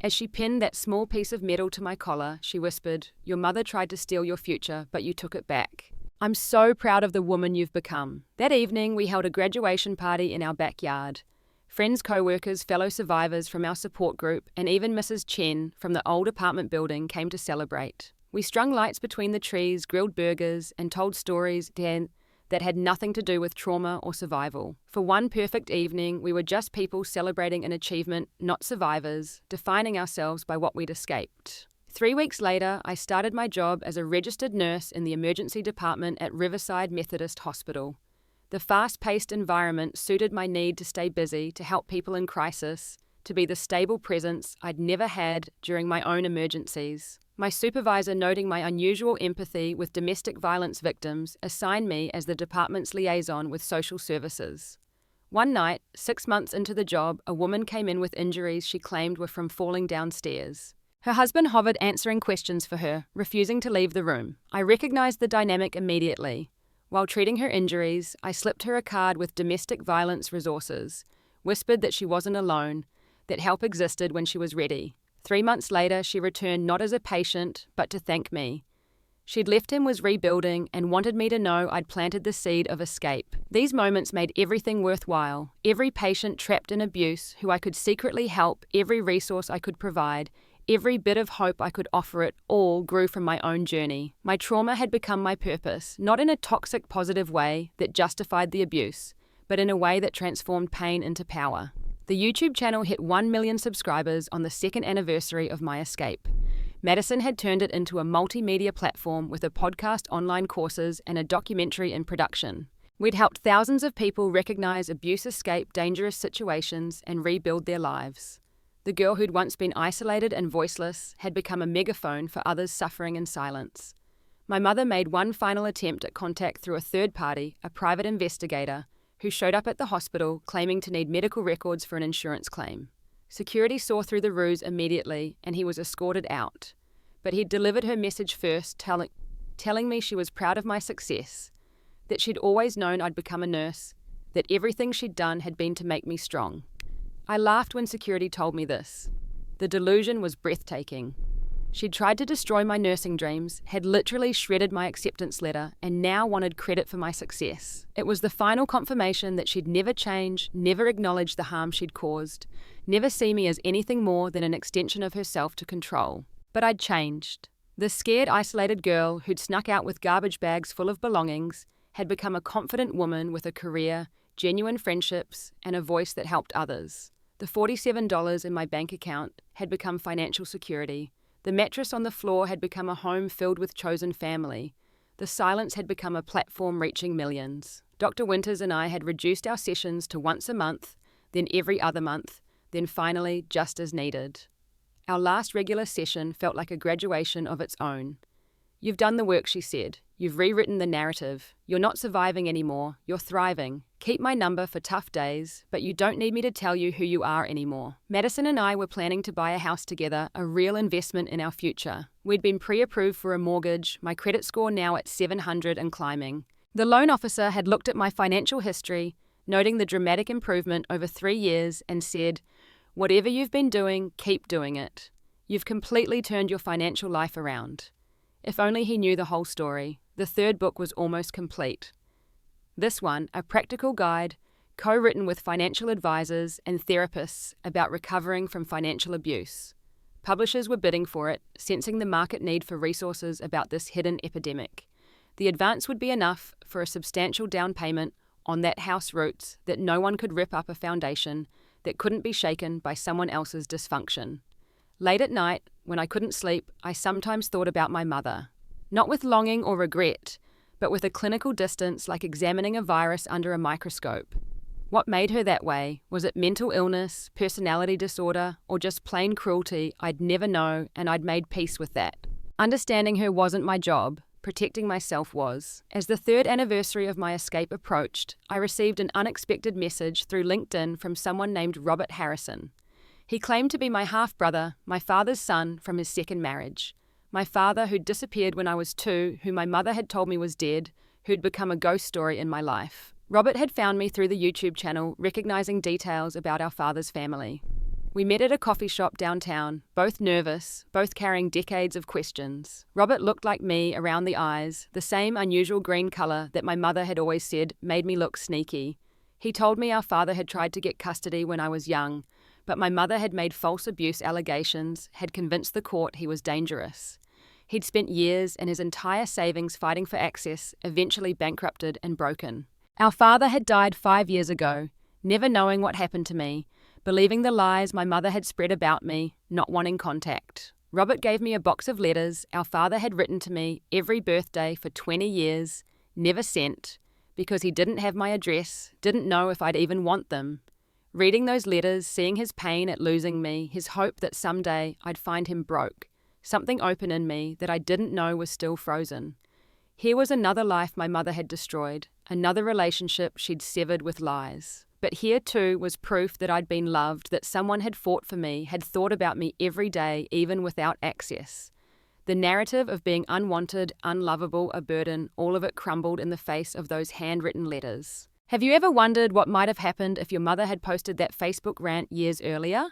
As she pinned that small piece of metal to my collar, she whispered, "Your mother tried to steal your future, but you took it back. I'm so proud of the woman you've become." That evening, we held a graduation party in our backyard. Friends, co-workers, fellow survivors from our support group, and even Mrs. Chen from the old apartment building came to celebrate. We strung lights between the trees, grilled burgers, and told stories that had nothing to do with trauma or survival. For one perfect evening, we were just people celebrating an achievement, not survivors, defining ourselves by what we'd escaped. 3 weeks later, I started my job as a registered nurse in the emergency department at Riverside Methodist Hospital. The fast-paced environment suited my need to stay busy, to help people in crisis, to be the stable presence I'd never had during my own emergencies. My supervisor, noting my unusual empathy with domestic violence victims, assigned me as the department's liaison with social services. One night, 6 months into the job, a woman came in with injuries she claimed were from falling downstairs. Her husband hovered answering questions for her, refusing to leave the room. I recognized the dynamic immediately. While treating her injuries, I slipped her a card with domestic violence resources, whispered that she wasn't alone, that help existed when she was ready. 3 months later, she returned not as a patient, but to thank me. She'd left him, was rebuilding, and wanted me to know I'd planted the seed of escape. These moments made everything worthwhile. Every patient trapped in abuse who I could secretly help, every resource I could provide, every bit of hope I could offer it, all grew from my own journey. My trauma had become my purpose, not in a toxic positive way that justified the abuse, but in a way that transformed pain into power. The YouTube channel hit 1 million subscribers on the 2nd anniversary of my escape. Madison had turned it into a multimedia platform with a podcast, online courses, and a documentary in production. We'd helped thousands of people recognize abuse, escape dangerous situations, and rebuild their lives. The girl who'd once been isolated and voiceless had become a megaphone for others suffering in silence. My mother made one final attempt at contact through a third party, a private investigator, who showed up at the hospital claiming to need medical records for an insurance claim. Security saw through the ruse immediately, and he was escorted out. But he'd delivered her message first, telling me she was proud of my success, that she'd always known I'd become a nurse, that everything she'd done had been to make me strong. I laughed when security told me this. The delusion was breathtaking. She'd tried to destroy my nursing dreams, had literally shredded my acceptance letter, and now wanted credit for my success. It was the final confirmation that she'd never change, never acknowledge the harm she'd caused, never see me as anything more than an extension of herself to control. But I'd changed. The scared, isolated girl who'd snuck out with garbage bags full of belongings had become a confident woman with a career, genuine friendships, and a voice that helped others. The $47 in my bank account had become financial security. The mattress on the floor had become a home filled with chosen family. The silence had become a platform reaching millions. Dr. Winters and I had reduced our sessions to once a month, then every other month, then finally just as needed. Our last regular session felt like a graduation of its own. You've done the work, she said. You've rewritten the narrative. You're not surviving anymore. You're thriving. Keep my number for tough days, but you don't need me to tell you who you are anymore. Madison and I were planning to buy a house together, a real investment in our future. We'd been pre-approved for a mortgage, my credit score now at 700 and climbing. The loan officer had looked at my financial history, noting the dramatic improvement over 3 years, and said, "Whatever you've been doing, keep doing it. You've completely turned your financial life around." If only he knew the whole story. The third book was almost complete. This one, a practical guide, co-written with financial advisors and therapists about recovering from financial abuse. Publishers were bidding for it, sensing the market need for resources about this hidden epidemic. The advance would be enough for a substantial down payment on that house roots that no one could rip up, a foundation that couldn't be shaken by someone else's dysfunction. Late at night, when I couldn't sleep, I sometimes thought about my mother. Not with longing or regret, but with a clinical distance, like examining a virus under a microscope. What made her that way? Was it mental illness, personality disorder, or just plain cruelty I'd never know, and I'd made peace with that? Understanding her wasn't my job. Protecting myself was. As the 3rd anniversary of my escape approached, I received an unexpected message through LinkedIn from someone named Robert Harrison. He claimed to be my half-brother, my father's son from his 2nd marriage. My father, who'd disappeared when I was 2, who my mother had told me was dead, who'd become a ghost story in my life. Robert had found me through the YouTube channel, recognizing details about our father's family. We met at a coffee shop downtown, both nervous, both carrying decades of questions. Robert looked like me around the eyes, the same unusual green color that my mother had always said made me look sneaky. He told me our father had tried to get custody when I was young, but my mother had made false abuse allegations, had convinced the court he was dangerous. He'd spent years and his entire savings fighting for access, eventually bankrupted and broken. Our father had died 5 years ago, never knowing what happened to me, believing the lies my mother had spread about me, not wanting contact. Robert gave me a box of letters our father had written to me every birthday for 20 years, never sent, because he didn't have my address, didn't know if I'd even want them. Reading those letters, seeing his pain at losing me, his hope that someday I'd find him broke, something open in me that I didn't know was still frozen. Here was another life my mother had destroyed, another relationship she'd severed with lies. But here too was proof that I'd been loved, that someone had fought for me, had thought about me every day, even without access. The narrative of being unwanted, unlovable, a burden, all of it crumbled in the face of those handwritten letters. Have you ever wondered what might have happened if your mother had posted that Facebook rant years earlier?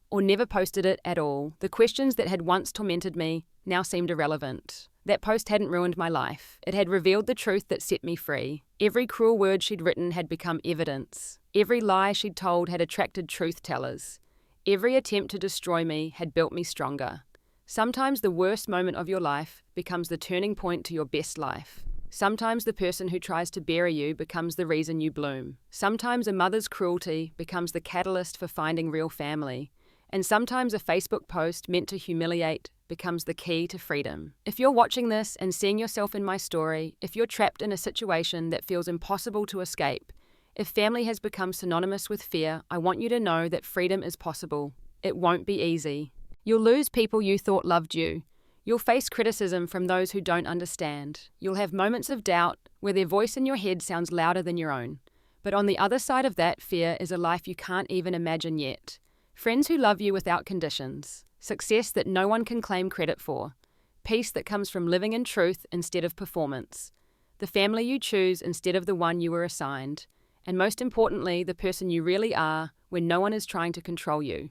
Or never posted it at all? The questions that had once tormented me now seemed irrelevant. That post hadn't ruined my life. It had revealed the truth that set me free. Every cruel word she'd written had become evidence. Every lie she'd told had attracted truth-tellers. Every attempt to destroy me had built me stronger. Sometimes the worst moment of your life becomes the turning point to your best life. Sometimes the person who tries to bury you becomes the reason you bloom. Sometimes a mother's cruelty becomes the catalyst for finding real family. And sometimes a Facebook post meant to humiliate becomes the key to freedom. If you're watching this and seeing yourself in my story, if you're trapped in a situation that feels impossible to escape, if family has become synonymous with fear, I want you to know that freedom is possible. It won't be easy. You'll lose people you thought loved you. You'll face criticism from those who don't understand. You'll have moments of doubt where their voice in your head sounds louder than your own. But on the other side of that fear is a life you can't even imagine yet. Friends who love you without conditions. Success that no one can claim credit for. Peace that comes from living in truth instead of performance. The family you choose instead of the one you were assigned. And most importantly, the person you really are when no one is trying to control you.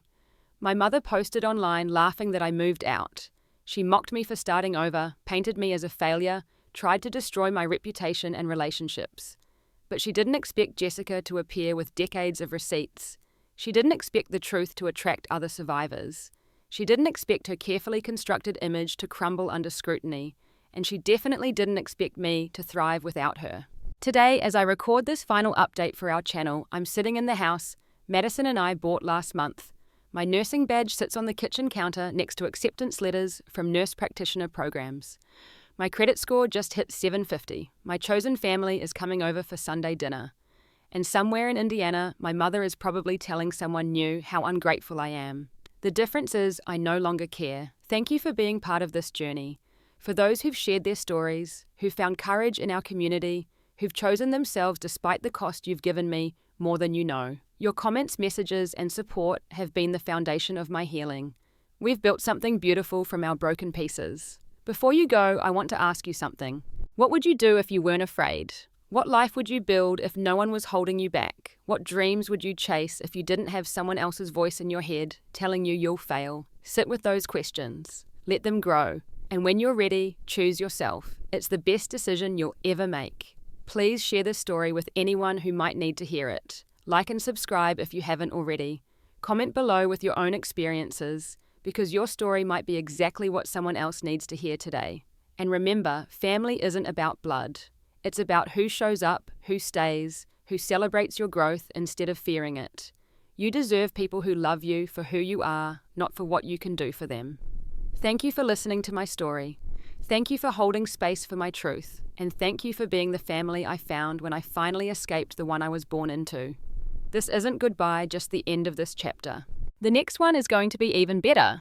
My mother posted online laughing that I moved out. She mocked me for starting over, painted me as a failure, tried to destroy my reputation and relationships. But she didn't expect Jessica to appear with decades of receipts. She didn't expect the truth to attract other survivors. She didn't expect her carefully constructed image to crumble under scrutiny, and she definitely didn't expect me to thrive without her. Today, as I record this final update for our channel, I'm sitting in the house Madison and I bought last month. My nursing badge sits on the kitchen counter next to acceptance letters from nurse practitioner programs. My credit score just hit 750. My chosen family is coming over for Sunday dinner. And somewhere in Indiana, my mother is probably telling someone new how ungrateful I am. The difference is I no longer care. Thank you for being part of this journey. For those who've shared their stories, who've found courage in our community, who've chosen themselves despite the cost you've given me more than you know. Your comments, messages, and support have been the foundation of my healing. We've built something beautiful from our broken pieces. Before you go, I want to ask you something. What would you do if you weren't afraid? What life would you build if no one was holding you back? What dreams would you chase if you didn't have someone else's voice in your head telling you you'll fail? Sit with those questions. Let them grow. And when you're ready, choose yourself. It's the best decision you'll ever make. Please share this story with anyone who might need to hear it. Like and subscribe if you haven't already. Comment below with your own experiences, because your story might be exactly what someone else needs to hear today. And remember, family isn't about blood. It's about who shows up, who stays, who celebrates your growth instead of fearing it. You deserve people who love you for who you are, not for what you can do for them. Thank you for listening to my story. Thank you for holding space for my truth. And thank you for being the family I found when I finally escaped the one I was born into. This isn't goodbye, just the end of this chapter. The next one is going to be even better.